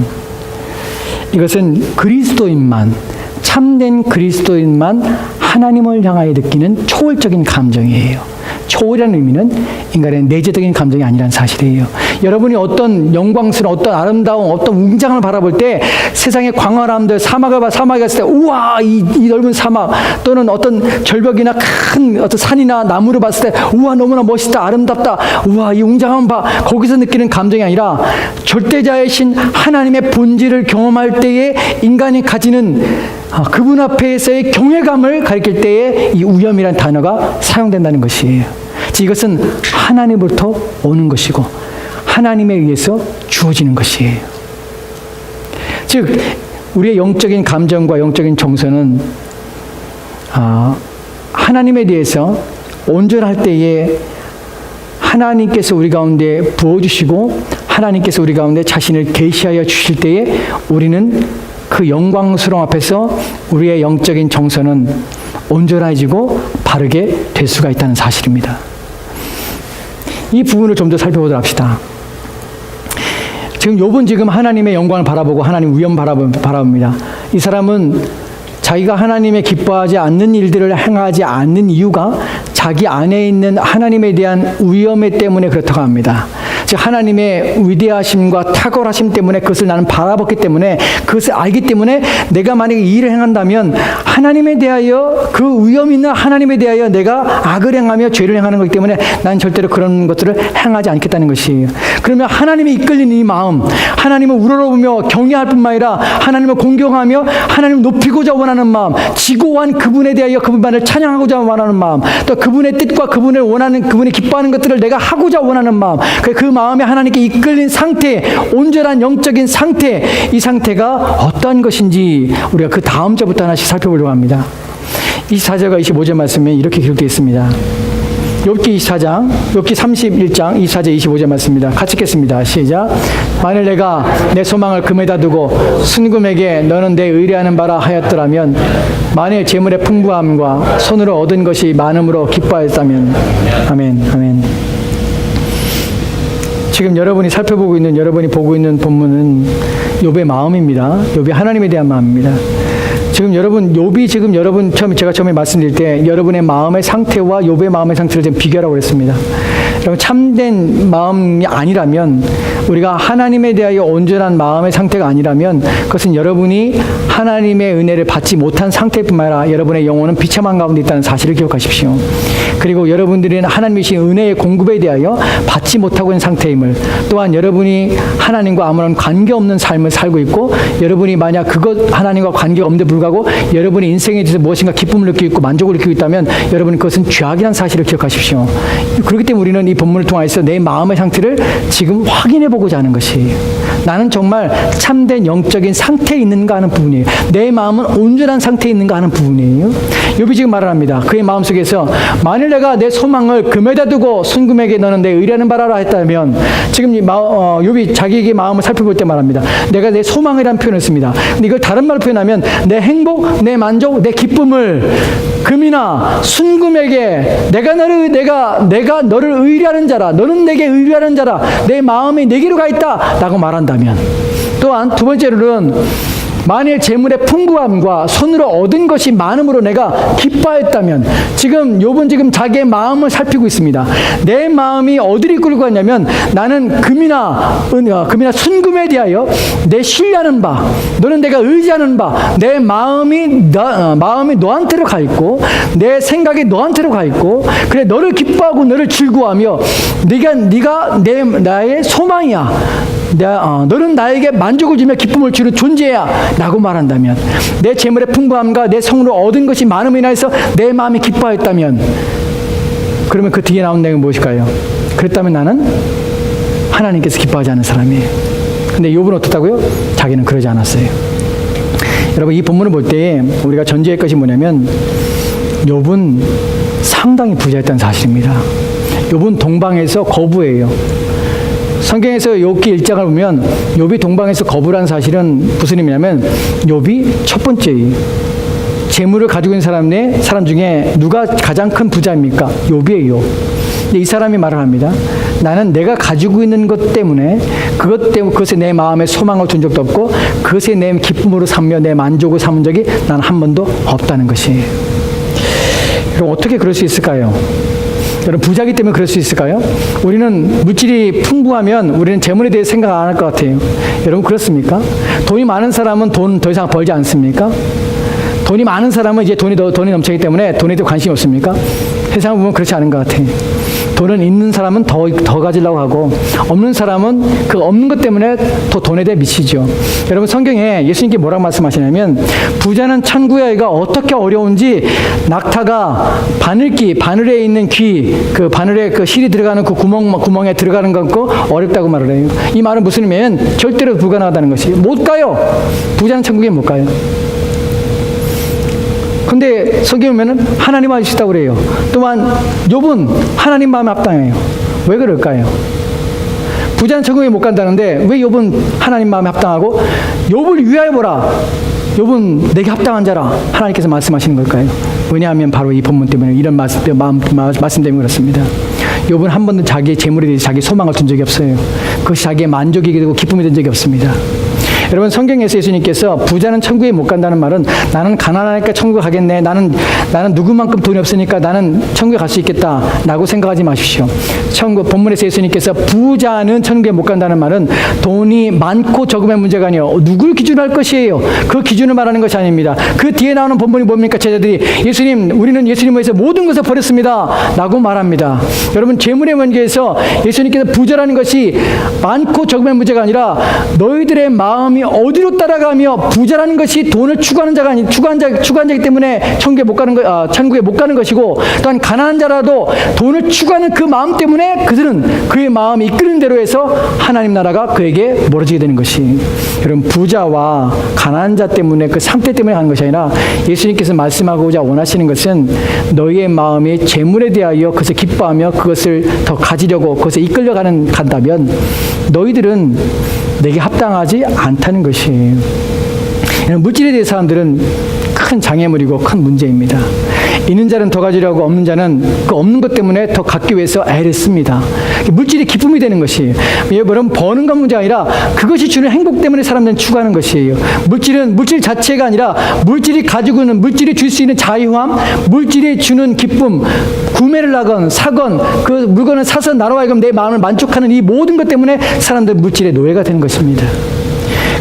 이것은 그리스도인만, 참된 그리스도인만 하나님을 향하여 느끼는 초월적인 감정이에요. 초월이라는 의미는 인간의 내재적인 감정이 아니라는 사실이에요. 여러분이 어떤 영광스러운, 어떤 아름다운, 어떤 웅장함을 바라볼 때 세상의 광활함들, 사막에 갔을 때 우와 이 넓은 사막, 또는 어떤 절벽이나 큰 어떤 산이나 나무를 봤을 때 우와 너무나 멋있다, 아름답다, 우와 이 웅장함 봐, 거기서 느끼는 감정이 아니라 절대자이신 하나님의 본질을 경험할 때에 인간이 가지는 그분 앞에서의 경외감을 가리킬 때에 이 우염이라는 단어가 사용된다는 것이에요. 즉 이것은 하나님으로부터 오는 것이고 하나님에 의해서 주어지는 것이에요. 즉 우리의 영적인 감정과 영적인 정서는 하나님에 대해서 온전할 때에 하나님께서 우리 가운데 부어주시고 하나님께서 우리 가운데 자신을 계시하여 주실 때에 우리는 그 영광스러움 앞에서 우리의 영적인 정서는 온전해지고 바르게 될 수가 있다는 사실입니다. 이 부분을 좀 더 살펴보도록 합시다. 지금 욥은 지금 하나님의 영광을 바라보고 하나님 위엄 바라봅니다. 이 사람은 자기가 하나님의 기뻐하지 않는 일들을 행하지 않는 이유가 자기 안에 있는 하나님에 대한 위엄 때문에 그렇다고 합니다. 즉 하나님의 위대하심과 탁월하심 때문에 그것을 나는 바라봤기 때문에 그것을 알기 때문에 내가 만약에 이 일을 행한다면 하나님에 대하여 그 위엄 있는 하나님에 대하여 내가 악을 행하며 죄를 행하는 것이기 때문에 난 절대로 그런 것들을 행하지 않겠다는 것이에요. 그러면 하나님이 이끌리는 이 마음, 하나님을 우러러보며 경외할 뿐만 아니라 하나님을 공경하며 하나님을 높이고자 원하는 마음, 지고한 그분에 대하여 그분만을 찬양하고자 원하는 마음, 또 그분의 뜻과 그분을 원하는, 그분이 기뻐하는 것들을 내가 하고자 원하는 마음, 그 마음에 하나님께 이끌린 상태, 온전한 영적인 상태, 이 상태가 어떠한 것인지 우리가 그 다음 절부터 하나씩 살펴보려고 합니다. 24절과 25절 말씀에 이렇게 기록되어 있습니다. 욥기 24장, 욥기 31장 24절 25절 말씀입니다. 같이 읽겠습니다. 시작. 만일 내가 내 소망을 금에다 두고 순금에게 너는 내 의뢰하는 바라 하였더라면, 만일 재물의 풍부함과 손으로 얻은 것이 많음으로 기뻐하였다면. 아멘, 아멘. 지금 여러분이 살펴보고 있는, 여러분이 보고 있는 본문은 욥의 마음입니다. 욥이 하나님에 대한 마음입니다. 지금 욥이 지금 여러분 제가 처음에 말씀드릴 때 여러분의 마음의 상태와 욥의 마음의 상태를 좀 비교하라고 그랬습니다. 여러분 참된 마음이 아니라면, 우리가 하나님에 대하여 온전한 마음의 상태가 아니라면 그것은 여러분이 하나님의 은혜를 받지 못한 상태뿐만 아니라 여러분의 영혼은 비참한 가운데 있다는 사실을 기억하십시오. 그리고 여러분들이 하나님의 은혜의 공급에 대하여 받지 못하고 있는 상태임을, 또한 여러분이 하나님과 아무런 관계없는 삶을 살고 있고, 여러분이 만약 그것 하나님과 관계가 없는데 불구하고 여러분의 인생에 대해서 무엇인가 기쁨을 느끼고 있고 만족을 느끼고 있다면 여러분은 그것은 죄악이라는 사실을 기억하십시오. 그렇기 때문에 우리는 이 본문을 통해서 내 마음의 상태를 지금 확인해 보고자 하는 것이에요. 나는 정말 참된 영적인 상태에 있는가 하는 부분이에요. 내 마음은 온전한 상태에 있는가 하는 부분이에요. 욥이 지금 말을 합니다. 그의 마음속에서 만일 내가 내 소망을 금에다 두고 순금에게 너는 내 의뢰하는 바라라 했다면, 지금 욥이 자기에게 마음을 살펴볼 때 말합니다. 내가 내 소망이라는 표현을 씁니다. 근데 이걸 다른 말로 표현하면 내 행복, 내 만족, 내 기쁨을 금이나 순금에게 내가 너를 의뢰하는 자라, 너는 내게 의뢰하는 자라, 내 마음이 내게로 가 있다 라고 말한다면, 또한 두 번째로는 만일 재물의 풍부함과 손으로 얻은 것이 많음으로 내가 기뻐했다면, 지금 욥은 지금 자기의 마음을 살피고 있습니다. 내 마음이 어디를 끌고 갔냐면, 나는 금이나 순금에 대하여 내 신뢰하는 바, 너는 내가 의지하는 바, 내 마음이 너한테로 가 있고 내 생각이 너한테로 가 있고, 그래 너를 기뻐하고 너를 즐거워하며 네가 나의 소망이야. 너는 나에게 만족을 주며 기쁨을 주는 존재야 라고 말한다면, 내 재물의 풍부함과 내 성으로 얻은 것이 많음으로 인해서 내 마음이 기뻐했다면, 그러면 그 뒤에 나온 내용은 무엇일까요? 그랬다면 나는 하나님께서 기뻐하지 않는 사람이에요. 근데 욥은 어떻다고요? 자기는 그러지 않았어요. 여러분, 이 본문을 볼 때 우리가 전제할 것이 뭐냐면, 욥은 상당히 부자였다는 사실입니다. 욥은 동방에서 거부예요. 성경에서 욥기 1장을 보면 욥이 동방에서 거부를 한 사실은 무슨 의미냐면 욥이 첫 번째 재물을 가지고 있는 사람 중에 누가 가장 큰 부자입니까? 욥이에요. 근데 이 사람이 말을 합니다. 나는 내가 가지고 있는 것 때문에 그것에 내 마음에 소망을 둔 적도 없고 그것에 내 기쁨으로 삼며 내 만족을 삼은 적이 난 한 번도 없다는 것이에요. 여러분 어떻게 그럴 수 있을까요? 여러분 부자기 때문에 그럴 수 있을까요? 우리는 물질이 풍부하면 우리는 재물에 대해 생각 안 할 것 같아요. 여러분 그렇습니까? 돈이 많은 사람은 돈 더 이상 벌지 않습니까? 돈이 많은 사람은 이제 돈이 넘치기 때문에 돈에 대해 관심이 없습니까? 세상을 보면 그렇지 않은 것 같아요. 돈은 있는 사람은 더 가지려고 하고 없는 사람은 그 없는 것 때문에 더 돈에 대해 미치죠. 여러분 성경에 예수님께 뭐라고 말씀하시냐면 부자는 천국의 아이가 어떻게 어려운지 낙타가 바늘에 있는 그 바늘에 그 실이 들어가는 그 구멍에 들어가는 것 같고 어렵다고 말을 해요. 이 말은 무슨 의미냐면 절대로 불가능하다는 것이 못 가요. 부자는 천국에 못 가요. 근데 성경에 보면은 하나님 아시다고 그래요. 또한 욥은 하나님 마음에 합당해요. 왜 그럴까요? 부자는 천국에 못 간다는데 왜 욥은 하나님 마음에 합당하고 욥을 위하여 보라. 욥은 내게 합당한 자라 하나님께서 말씀하시는 걸까요? 왜냐하면 바로 이 본문 때문에 이런 말씀 때문에 그렇습니다. 욥은 한 번도 자기의 재물에 대해서 자기 소망을 둔 적이 없어요. 그것이 자기의 만족이 되고 기쁨이 된 적이 없습니다. 여러분 성경에서 예수님께서 부자는 천국에 못 간다는 말은 나는 가난하니까 천국에 가겠네. 나는 누구만큼 돈이 없으니까 나는 천국에 갈 수 있겠다 라고 생각하지 마십시오. 본문에서 예수님께서 부자는 천국에 못 간다는 말은 돈이 많고 적음의 문제가 아니에요. 누굴 기준으로 할 것이에요. 그 기준을 말하는 것이 아닙니다. 그 뒤에 나오는 본문이 뭡니까? 제자들이 우리는 예수님을 위해서 모든 것을 버렸습니다 라고 말합니다. 여러분 재물의 문제에서 예수님께서 부자라는 것이 많고 적음의 문제가 아니라 너희들의 마음이 어디로 따라가며 부자라는 것이 돈을 추구하는 자가 아니 추구한 자이기 때문에 천국에 못 가는 것이고 또한 가난한 자라도 돈을 추구하는 그 마음 때문에 그들은 그의 마음이 이끄는 대로 해서 하나님 나라가 그에게 멀어지게 되는 것이 여러분 부자와 가난한 자 때문에 그 상태 때문에 하는 것이 아니라 예수님께서 말씀하고자 원하시는 것은 너희의 마음이 재물에 대하여 그것을 기뻐하며 그것을 더 가지려고 그것에 간다면 너희들은 내게 합당하지 않다는 것이에요. 물질에 대해 사람들은 큰 장애물이고 큰 문제입니다. 있는 자는 더 가지려고 없는 자는 그 없는 것 때문에 더 갖기 위해서 애를 씁니다. 물질이 기쁨이 되는 것이에요. 여러분 버는 것 문제가 아니라 그것이 주는 행복 때문에 사람들은 추구하는 것이에요. 물질 자체가 아니라 물질이 가지고 있는 물질이 줄 수 있는 자유함, 물질이 주는 기쁨, 구매를 하건 사건 그 물건을 사서 나로 하여금 내 마음을 만족하는 이 모든 것 때문에 사람들은 물질의 노예가 되는 것입니다.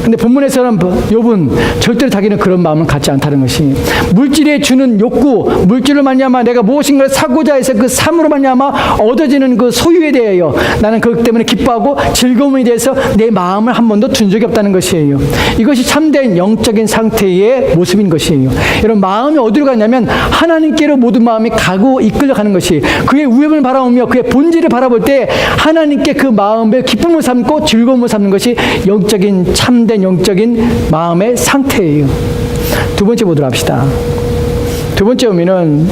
근데 본문에서는 욥은 절대로 자기는 그런 마음을 갖지 않다는 것이 물질에 주는 욕구, 물질을 말미암아 내가 무엇인가를 사고자 해서 그 삶으로 말미암아 얻어지는 그 소유에 대하여 나는 그것 때문에 기뻐하고 즐거움에 대해서 내 마음을 한 번도 둔 적이 없다는 것이에요. 이것이 참된 영적인 상태의 모습인 것이에요. 여러분 마음이 어디로 가냐면 하나님께로 모든 마음이 가고 이끌려가는 것이 그의 위엄을 바라보며 그의 본질을 바라볼 때 하나님께 그 마음을 기쁨을 삼고 즐거움을 삼는 것이 영적인 참된 영적인 마음의 상태예요. 두 번째 보도록 합시다. 두 번째 의미는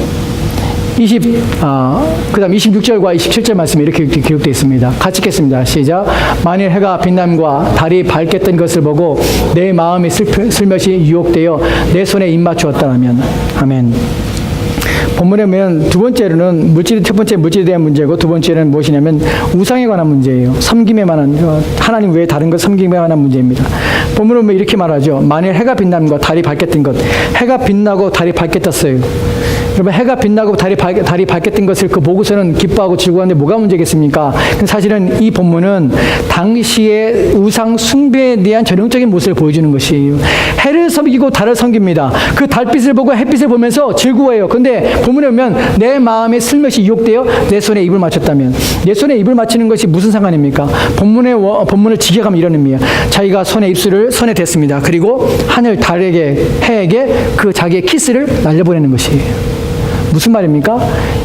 그다음 26절과 27절 말씀이 이렇게 기록되어 있습니다. 같이 읽겠습니다. 시작. 만일 해가 빛남과 달이 밝겠던 것을 보고 내 마음이 슬며시 유혹되어 내 손에 입 맞추었다면 아멘. 본문에 보면 두 번째로는 첫 번째 물질에 대한 문제고 두 번째는 무엇이냐면 우상에 관한 문제예요. 섬김에 관한 하나님 외에 다른 것 섬김에 관한 문제입니다. 본문에 보면 이렇게 말하죠. 만일 해가 빛남과 달이 밝게 뜬 것. 해가 빛나고 달이 밝게 떴어요. 여러분 해가 빛나고 달이 밝게 뜬 것을 그 보고서는 기뻐하고 즐거워하는데 뭐가 문제겠습니까? 사실은 이 본문은 당시의 우상 숭배에 대한 전형적인 모습을 보여주는 것이에요. 해를 섬기고 달을 섬깁니다. 그 달빛을 보고 햇빛을 보면서 즐거워해요. 근데 본문에 보면 내 마음에 슬며시 유혹되어 내 손에 입을 맞췄다면 내 손에 입을 맞추는 것이 무슨 상관입니까? 본문을 직역하면 이런 의미예요. 자기가 손에 댔습니다. 그리고 하늘 달에게 해에게 그 자기의 키스를 날려보내는 것이에요. 무슨 말입니까?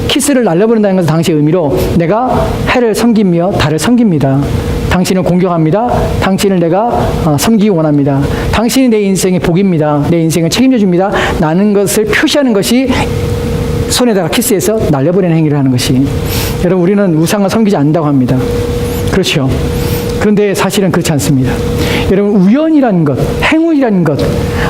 키스를 날려보낸다는 것은 당시의 의미로 내가 해를 섬기며 달을 섬깁니다. 당신을 공경합니다. 당신을 내가 섬기기 원합니다. 당신이 내 인생의 복입니다. 내 인생을 책임져 줍니다. 라는 것을 표시하는 것이 손에다가 키스해서 날려보내는 행위를 하는 것이 여러분 우리는 우상을 섬기지 않는다고 합니다. 그렇죠. 그런데 사실은 그렇지 않습니다. 여러분, 우연이라는 것, 행운이라는 것,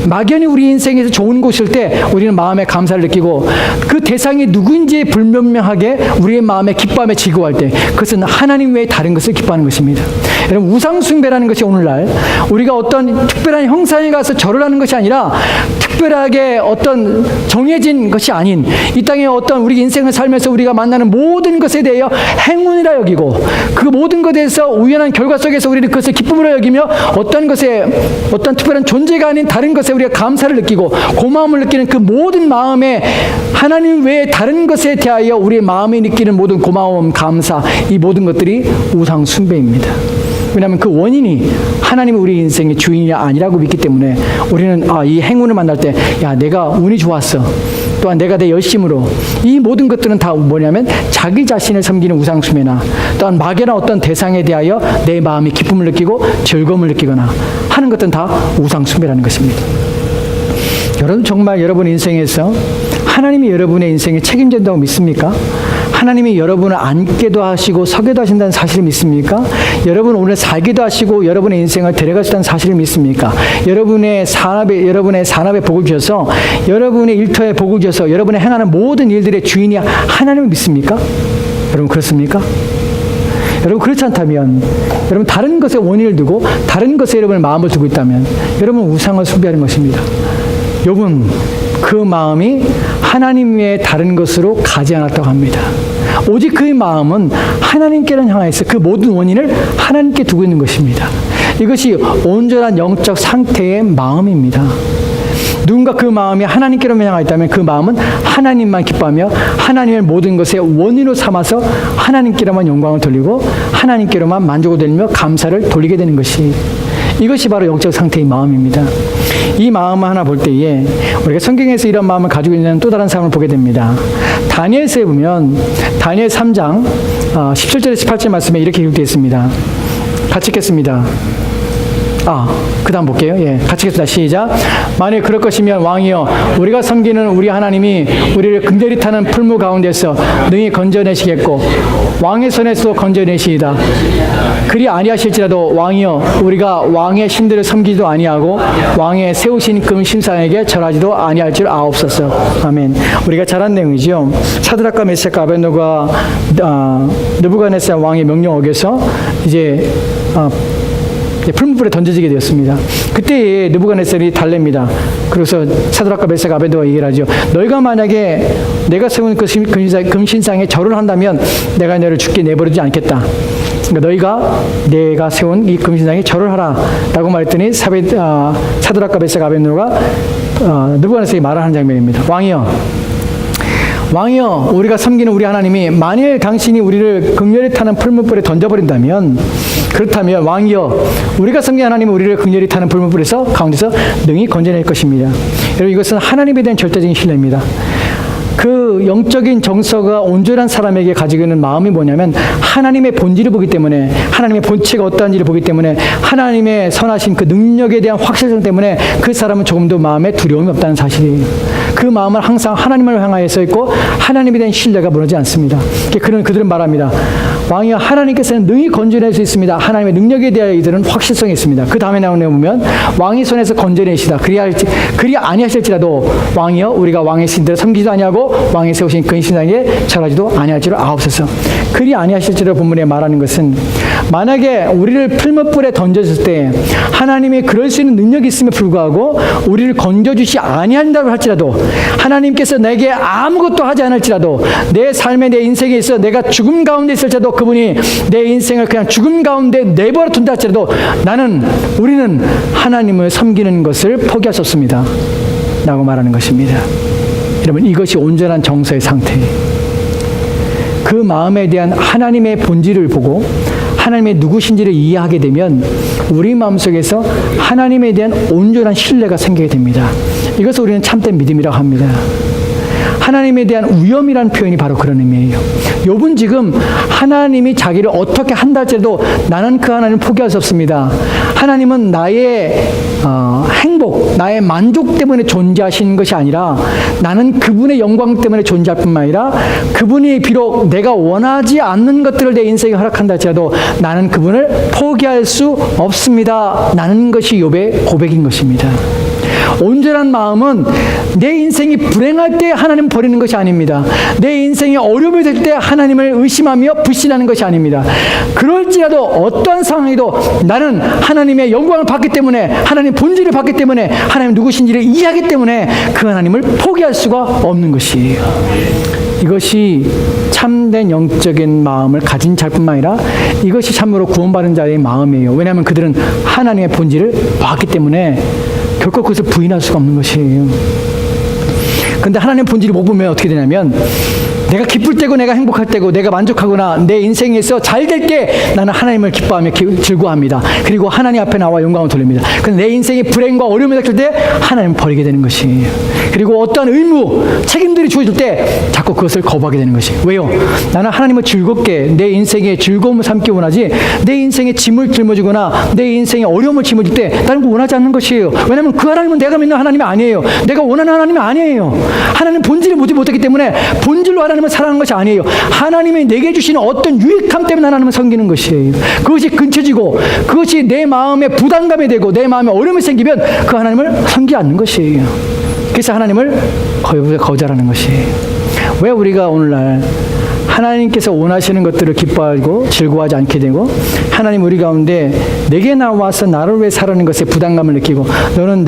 막연히 우리 인생에서 좋은 곳일 때 우리는 마음에 감사를 느끼고 그 대상이 누구인지 불분명하게 우리의 마음에 기뻐하며 즐거워할 때 그것은 하나님 외에 다른 것을 기뻐하는 것입니다. 여러분, 우상숭배라는 것이 오늘날 우리가 어떤 특별한 형상에 가서 절을 하는 것이 아니라 특별하게 어떤 정해진 것이 아닌 이 땅에 어떤 우리 인생을 살면서 우리가 만나는 모든 것에 대하여 행운이라 여기고 그 모든 것에 대해서 우연한 결과 속에서 우리는 그것을 기쁨으로 여기며 어떤 것에 어떤 특별한 존재가 아닌 다른 것에 우리가 감사를 느끼고 고마움을 느끼는 그 모든 마음에 하나님 외에 다른 것에 대하여 우리의 마음이 느끼는 모든 고마움, 감사, 이 모든 것들이 우상 숭배입니다. 왜냐하면 그 원인이 하나님이 우리 인생의 주인이 아니라고 믿기 때문에 우리는 이 행운을 만날 때 내가 운이 좋았어, 또한 내가 내 열심으로, 이 모든 것들은 다 뭐냐면 자기 자신을 섬기는 우상숭배나 또한 막연한 어떤 대상에 대하여 내 마음이 기쁨을 느끼고 즐거움을 느끼거나 하는 것들은 다 우상숭배라는 것입니다. 여러분, 정말 여러분 인생에서 하나님이 여러분의 인생에 책임진다고 믿습니까? 하나님이 여러분을 앉게도 하시고 서게도 하신다는 사실을 믿습니까? 여러분 오늘 살기도 하시고 여러분의 인생을 데려가시다는 사실을 믿습니까? 여러분의 산업에 복을 주셔서 여러분의 일터에 복을 주셔서 여러분의 행하는 모든 일들의 주인이 하나님을 믿습니까? 여러분 그렇습니까? 여러분 그렇지 않다면 여러분 다른 것에 원인을 두고 다른 것에 여러분의 마음을 두고 있다면 여러분 우상을 숭배하는 것입니다. 욥은 그 마음이 하나님 외에 다른 것으로 가지 않았다고 합니다. 오직 그의 마음은 하나님께로 향하여서 그 모든 원인을 하나님께 두고 있는 것입니다. 이것이 온전한 영적 상태의 마음입니다. 누군가 그 마음이 하나님께로 향하여 있다면 그 마음은 하나님만 기뻐하며 하나님의 모든 것의 원인으로 삼아서 하나님께로만 영광을 돌리고 하나님께로만 만족을 돌리며 감사를 돌리게 되는 것이, 이것이 바로 영적 상태의 마음입니다. 이 마음을 하나 볼 때에 우리가 성경에서 이런 마음을 가지고 있는 또 다른 사람을 보게 됩니다. 다니엘서에 보면 다니엘 3장 17절에서 18절 말씀에 이렇게 기록되어 있습니다. 같이 읽겠습니다. 그 다음 볼게요. 같이 읽겠습니다. 시작. 만일 그럴 것이면 왕이여, 우리가 섬기는 우리 하나님이 우리를 긍휼히 타는 풀무 가운데서 능히 건져내시겠고 왕의 손에서 건져내시이다. 그리 아니하실지라도 왕이여, 우리가 왕의 신들을 섬기지도 아니하고 왕의 세우신 금 신상에게 절하지도 아니할 줄 아옵소서. 아멘. 우리가 잘 아는 내용이죠. 사드락과 메삭과 아벳노가 느부갓네살 왕의 명령 어겨서 이제 풀무불에 던져지게 되었습니다. 그때 느부갓네살이 달랩니다. 그래서 사드락과 메삭과 아벳노가 얘기를 하죠. 너희가 만약에 내가 세운 그 금신상에 절을 한다면 내가 너를 죽게 내버리지 않겠다. 그러니까 내가 세운 이 금신상에 절을 하라 라고 말했더니 사드락과 메삭과 아벳노가 느부갓네살이 말을 하는 장면입니다. 왕이여, 우리가 섬기는 우리 하나님이 만일 당신이 우리를 긍휼히 타는 풀무불에 던져버린다면, 그렇다면 왕이여, 우리가 섬기는 하나님은 우리를 긍휼히 타는 풀무불에서 가운데서 능히 건져낼 것입니다. 여러분, 이것은 하나님에 대한 절대적인 신뢰입니다. 그 영적인 정서가 온전한 사람에게 가지고 있는 마음이 뭐냐면 하나님의 본질을 보기 때문에, 하나님의 본체가 어떠한지를 보기 때문에, 하나님의 선하신 그 능력에 대한 확실성 때문에 그 사람은 조금도 마음에 두려움이 없다는 사실이에요. 그 마음은 항상 하나님을 향하여서 있고 하나님에 대한 신뢰가 무너지지 않습니다. 그들은 말합니다. 왕이여, 하나님께서는 능히 건져낼 수 있습니다. 하나님의 능력에 대하여 이들은 확실성이 있습니다. 그 다음에 나오는 내 보면 왕의 손에서 건져내시다. 그리 아니하실지라도 왕이여, 우리가 왕의 신들을 섬기지도 아니하고 왕이 세우신 그 신상에 절하지도 아니할 줄 아옵소서. 그리 아니하실지라도 본문에 말하는 것은 만약에 우리를 풀무불에 던져졌을 때 하나님이 그럴 수 있는 능력이 있음에 불구하고 우리를 건져주시 아니한다고 할지라도, 하나님께서 내게 아무것도 하지 않을지라도, 내 삶에 내 인생에 있어 내가 죽음 가운데 있을지라도 그분이 내 인생을 그냥 죽음 가운데 내버려 둔다 할지라도 우리는 하나님을 섬기는 것을 포기할 수 없습니다 라고 말하는 것입니다. 여러분, 이것이 온전한 정서의 상태예요. 그 마음에 대한 하나님의 본질을 보고 하나님의 누구신지를 이해하게 되면 우리 마음속에서 하나님에 대한 온전한 신뢰가 생기게 됩니다. 이것을 우리는 참된 믿음이라고 합니다. 하나님에 대한 위험이라는 표현이 바로 그런 의미예요. 욥은 지금 하나님이 자기를 어떻게 한다 할지라도 나는 그 하나님을 포기할 수 없습니다. 하나님은 나의 행복, 나의 만족 때문에 존재하시는 것이 아니라 나는 그분의 영광 때문에 존재할 뿐만 아니라 그분이 비록 내가 원하지 않는 것들을 내 인생에 허락한다 할지라도 나는 그분을 포기할 수 없습니다. 라는 것이 욥의 고백인 것입니다. 온전한 마음은 내 인생이 불행할 때 하나님 버리는 것이 아닙니다. 내 인생이 어려움이 될 때 하나님을 의심하며 불신하는 것이 아닙니다. 그럴지라도 어떠한 상황에도 나는 하나님의 영광을 받기 때문에 하나님 본질을 받기 때문에 하나님 누구신지를 이해하기 때문에 그 하나님을 포기할 수가 없는 것이에요. 이것이 참된 영적인 마음을 가진 자뿐만 아니라 이것이 참으로 구원받은 자의 마음이에요. 왜냐하면 그들은 하나님의 본질을 봤기 때문에 결코 그것을 부인할 수가 없는 것이에요. 그런데 하나님의 본질을 못 보면 어떻게 되냐면 내가 기쁠 때고 내가 행복할 때고 내가 만족하거나 내 인생에서 잘 될 때 나는 하나님을 기뻐하며 즐거워합니다. 그리고 하나님 앞에 나와 영광을 돌립니다. 그런데 내 인생의 불행과 어려움이 닥칠 때 하나님을 버리게 되는 것이에요. 그리고 어떠한 의무, 책임들이 주어질 때 자꾸 그것을 거부하게 되는 것이에요. 왜요? 나는 하나님을 즐겁게 내 인생의 즐거움을 삼기 원하지 내 인생의 짐을 짊어지거나 내 인생의 어려움을 짊어질 때 나는 그거 원하지 않는 것이에요. 왜냐하면 그 하나님은 내가 믿는 하나님이 아니에요. 내가 원하는 하나님이 아니에요. 하나님 본질을 보지 못했기 때문에 본질로 하나님을 사랑하는 것이 아니에요. 하나님이 내게 주시는 어떤 유익함 때문에 하나님을 섬기는 것이에요. 그것이 근처지고 그것이 내 마음에 부담감이 되고 내 마음에 어려움이 생기면 그 하나님을 섬기지 않는 것이에요. 그래서 하나님을 거절하는 것이에요. 왜 우리가 오늘날 하나님께서 원하시는 것들을 기뻐하고 즐거워하지 않게 되고 하나님 우리 가운데 내게 나와서 나를 위해 살아가는 것에 부담감을 느끼고 너는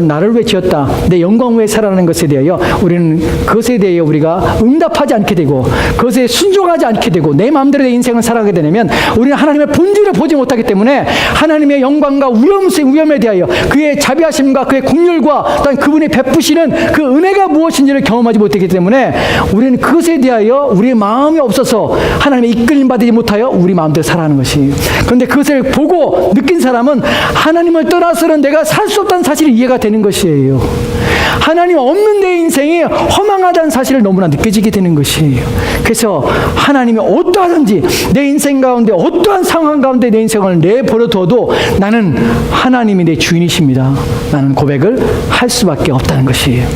나를 위해 지었다. 내 영광 위해 살아가는 것에 대하여 우리는 그것에 대해 우리가 응답하지 않게 되고 그것에 순종하지 않게 되고 내 마음대로 내 인생을 살아가게 되면 우리는 하나님의 본질을 보지 못하기 때문에 하나님의 영광과 위엄에 대하여 그의 자비하심과 그의 긍휼과 또한 그분이 베푸시는 그 은혜가 무엇인지를 경험하지 못하기 때문에 우리는 그것에 대하여 우리의 마음이 없어서 하나님의 이끌림 받지 못하여 우리 마음대로 살아가는 것이에요. 그런데 그것을 보고 느낀 사람은 하나님을 떠나서는 내가 살 수 없다는 사실이 이해가 되는 것이에요. 하나님 없는 내 인생이 허망하다는 사실을 너무나 느껴지게 되는 것이에요. 그래서 하나님이 어떠하든지 내 인생 가운데 어떠한 상황 가운데 내 인생을 내버려 둬도 나는 하나님이 내 주인이십니다. 나는 고백을 할 수밖에 없다는 것이에요.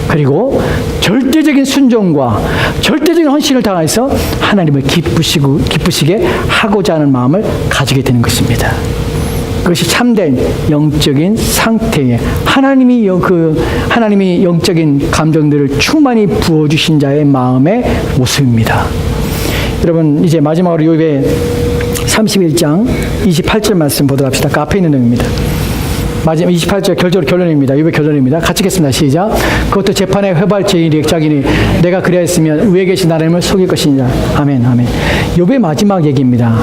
그리고 절대적인 순종과 절대적인 헌신을 다해서 하나님을 기쁘시게 하고자 하는 마음을 가지게 되는 것입니다. 그것이 참된 영적인 상태에 하나님이 영적인 감정들을 충만히 부어주신 자의 마음의 모습입니다. 여러분 이제 마지막으로 욥의 31장 28절 말씀 보도록 합시다. 그 앞에 있는 내용입니다. 마지막 28절 결론입니다. 욥의 결론입니다. 같이 읽겠습니다. 시작. 그것도 재판의 회발죄인이 짝이니 내가 그리하였으면 위에 계신 하나님을 속일 것이니라. 아멘. 아멘. 욥의 마지막 얘기입니다.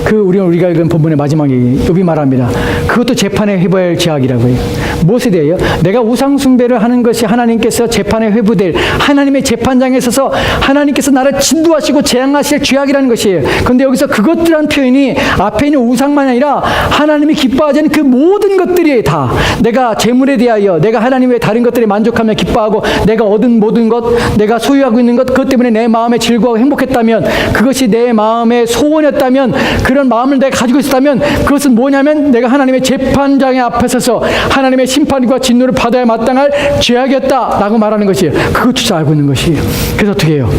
우리가 읽은 본문의 마지막 얘기, 욥이 말합니다. 그것도 재판의 회부할 제약이라고 해요. 무엇에 대해요? 내가 우상 숭배를 하는 것이 하나님께서 재판에 회부될 하나님의 재판장에 서서 하나님께서 나를 진두하시고 재앙하실 죄악이라는 것이에요. 그런데 여기서 그것들이라는 표현이 앞에 있는 우상만이 아니라 하나님이 기뻐하지 않는 그 모든 것들이 다 내가 재물에 대하여 내가 하나님 외에 다른 것들에 만족하며 기뻐하고 내가 얻은 모든 것, 내가 소유하고 있는 것, 그것 때문에 내 마음에 즐거워하고 행복했다면 그것이 내 마음의 소원이었다면 그런 마음을 내가 가지고 있었다면 그것은 뭐냐면 내가 하나님의 재판장의 앞에 서서 하나님의 심판과 진노를 받아야 마땅할 죄악이었다라고 말하는 것이에요. 그것조차 알고 있는 것이에요. 그래서 어떻게 해요?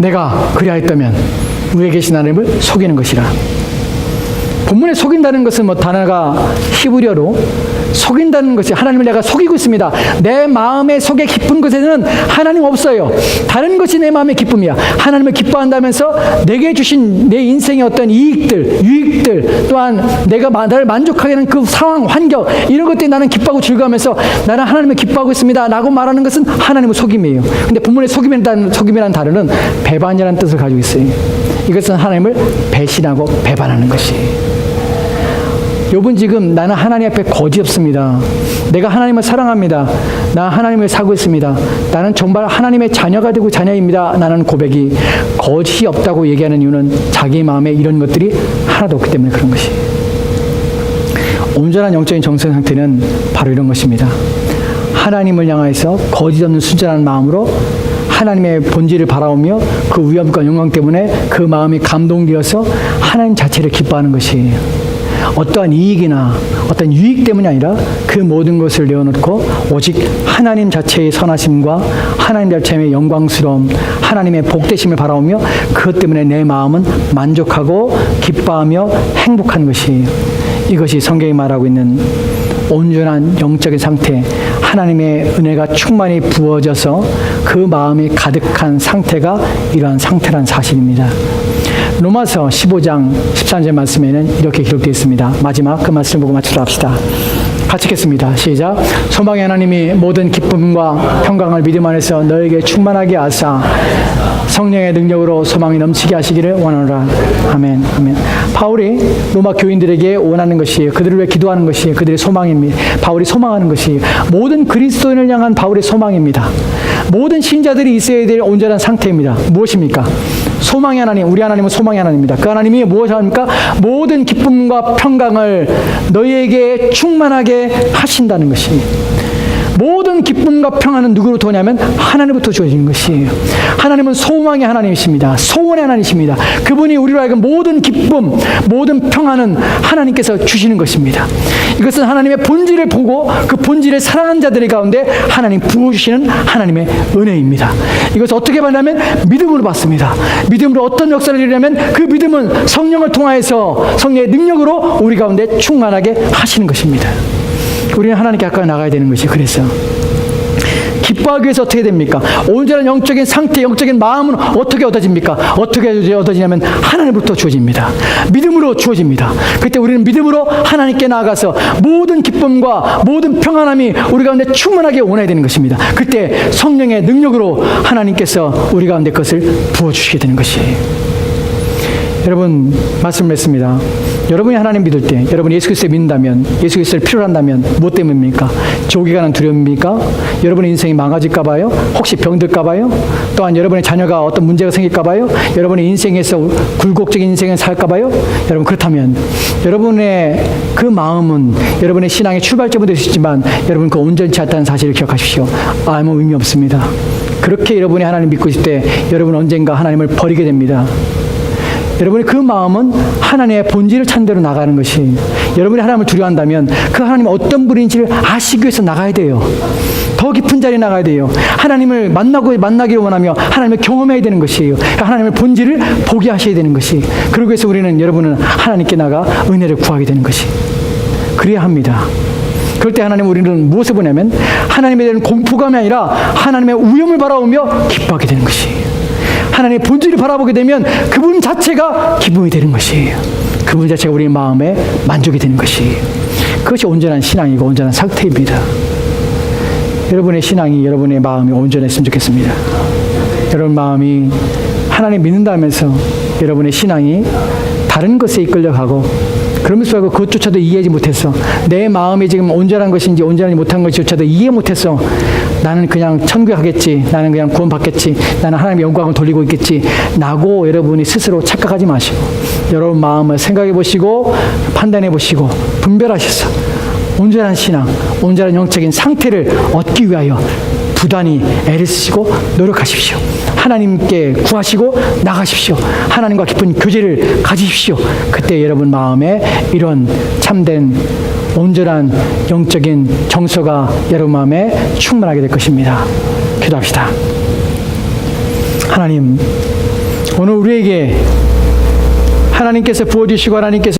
내가 그리하였다면 위에 계신 하나님을 속이는 것이라. 본문에 속인다는 것은 단어가 히브리어로 속인다는 것이 하나님을 내가 속이고 있습니다. 내 마음의 속에 깊은 것에는 하나님 없어요. 다른 것이 내 마음의 기쁨이야. 하나님을 기뻐한다면서 내게 주신 내 인생의 어떤 유익들 또한 내가 나를 만족하게 하는 그 상황, 환경 이런 것들이 나는 기뻐하고 즐거워하면서 나는 하나님을 기뻐하고 있습니다 라고 말하는 것은 하나님을 속임이에요. 근데 본문에 속임이라는 단어는 배반이라는 뜻을 가지고 있어요. 이것은 하나님을 배신하고 배반하는 것이에요. 욥은 지금 나는 하나님 앞에 거짓 없습니다. 내가 하나님을 사랑합니다. 나 하나님을 사고 있습니다. 나는 정말 하나님의 자녀가 되고 자녀입니다. 나는 고백이 거짓이 없다고 얘기하는 이유는 자기 마음에 이런 것들이 하나도 없기 때문에 그런 것이에요. 온전한 영적인 정신 상태는 바로 이런 것입니다. 하나님을 향해서 거짓 없는 순전한 마음으로 하나님의 본질을 바라보며 그 위엄과 영광 때문에 그 마음이 감동되어서 하나님 자체를 기뻐하는 것이에요. 어떠한 이익이나 어떤 유익 때문이 아니라 그 모든 것을 내어놓고 오직 하나님 자체의 선하심과 하나님 자체의 영광스러움, 하나님의 복되심을 바라보며 그것 때문에 내 마음은 만족하고 기뻐하며 행복한 것이에요. 이것이 성경이 말하고 있는 온전한 영적인 상태, 하나님의 은혜가 충만히 부어져서 그 마음이 가득한 상태가 이러한 상태란 사실입니다. 로마서 15장 13절 말씀에는 이렇게 기록되어 있습니다. 마지막 그 말씀을 보고 마치도록 합시다. 같이 읽겠습니다. 시작. 소망의 하나님이 모든 기쁨과 평강을 믿음 안에서 너에게 충만하게 하사 성령의 능력으로 소망이 넘치게 하시기를 원하노라. 아멘. 아멘. 바울이 로마 교인들에게 원하는 것이에요. 그들을 위해 기도하는 것이에요. 그들의 소망입니다. 바울이 소망하는 것이에요. 모든 그리스도인을 향한 바울의 소망입니다. 모든 신자들이 있어야 될 온전한 상태입니다. 무엇입니까? 소망의 하나님, 우리 하나님은 소망의 하나님입니다. 그 하나님이 무엇을 합니까? 모든 기쁨과 평강을 너희에게 충만하게 하신다는 것이에요. 모든 기쁨과 평안은 누구로부터 오냐면 하나님부터 주어지는 것이에요. 하나님은 소망의 하나님이십니다. 소원의 하나님이십니다. 그분이 우리로 하여금 모든 기쁨, 모든 평안은 하나님께서 주시는 것입니다. 이것은 하나님의 본질을 보고 그 본질을 사랑하는 자들 가운데 하나님 부어주시는 하나님의 은혜입니다. 이것을 어떻게 받냐면 믿음으로 받습니다. 믿음으로 어떤 역사를 이루냐면 그 믿음은 성령을 통하여서 성령의 능력으로 우리 가운데 충만하게 하시는 것입니다. 우리는 하나님께 가까이 나가야 되는 것이 그래서 기뻐하기 위해서 어떻게 됩니까? 온전한 영적인 상태, 영적인 마음은 어떻게 얻어집니까? 어떻게 얻어지냐면 하나님으로부터 주어집니다. 믿음으로 주어집니다. 그때 우리는 믿음으로 하나님께 나아가서 모든 기쁨과 모든 평안함이 우리 가운데 충만하게 원해야 되는 것입니다. 그때 성령의 능력으로 하나님께서 우리 가운데 그것을 부어주시게 되는 것이에요. 여러분 말씀을 했습니다. 여러분이 하나님 믿을 때, 여러분이 예수 그리스도를 믿는다면, 예수 그리스도를 필요로 한다면 무엇 때문입니까? 지옥에 가는 두려움입니까? 여러분의 인생이 망가질까 봐요? 혹시 병들까 봐요? 또한 여러분의 자녀가 어떤 문제가 생길까 봐요? 여러분의 인생에서 굴곡적인 인생을 살까 봐요? 여러분 그렇다면 여러분의 그 마음은 여러분의 신앙의 출발점이 될 수 있지만 여러분 그 온전치 않다는 사실을 기억하십시오. 아무 의미 없습니다. 그렇게 여러분이 하나님 믿고 있을 때 여러분은 언젠가 하나님을 버리게 됩니다. 여러분의 그 마음은 하나님의 본질을 찾는 대로 나가는 것이, 여러분이 하나님을 두려워한다면 그 하나님이 어떤 분인지를 아시기 위해서 나가야 돼요. 더 깊은 자리에 나가야 돼요. 하나님을 만나기를 원하며 하나님을 경험해야 되는 것이에요. 하나님의 본질을 보게 하셔야 되는 것이, 그러기 위해서 우리는, 여러분은 하나님께 나가 은혜를 구하게 되는 것이, 그래야 합니다. 그럴 때 하나님 우리는 무엇을 보냐면 하나님에 대한 공포감이 아니라 하나님의 위엄을 바라보며 기뻐하게 되는 것이에요. 하나님의 본질을 바라보게 되면 그분 자체가 기쁨이 되는 것이에요. 그분 자체가 우리의 마음에 만족이 되는 것이에요. 그것이 온전한 신앙이고 온전한 상태입니다. 여러분의 신앙이, 여러분의 마음이 온전했으면 좋겠습니다. 여러분 마음이 하나님 믿는다면서 여러분의 신앙이 다른 것에 이끌려가고, 그러면서 불구하고 그것조차도 이해하지 못해서 내 마음이 지금 온전한 것인지 온전하지 못한 것조차도 이해 못해서 나는 그냥 천국에 가겠지, 나는 그냥 구원받겠지, 나는 하나님의 영광을 돌리고 있겠지 라고 여러분이 스스로 착각하지 마시고 여러분 마음을 생각해 보시고 판단해 보시고 분별하셔서 온전한 신앙, 온전한 영적인 상태를 얻기 위하여 부단히 애를 쓰시고 노력하십시오. 하나님께 구하시고 나가십시오. 하나님과 깊은 교제를 가지십시오. 그때 여러분 마음에 이런 참된 온전한 영적인 정서가 여러분 마음에 충만하게 될 것입니다. 기도합시다. 하나님, 오늘 우리에게 하나님께서 부어주시고 하나님께서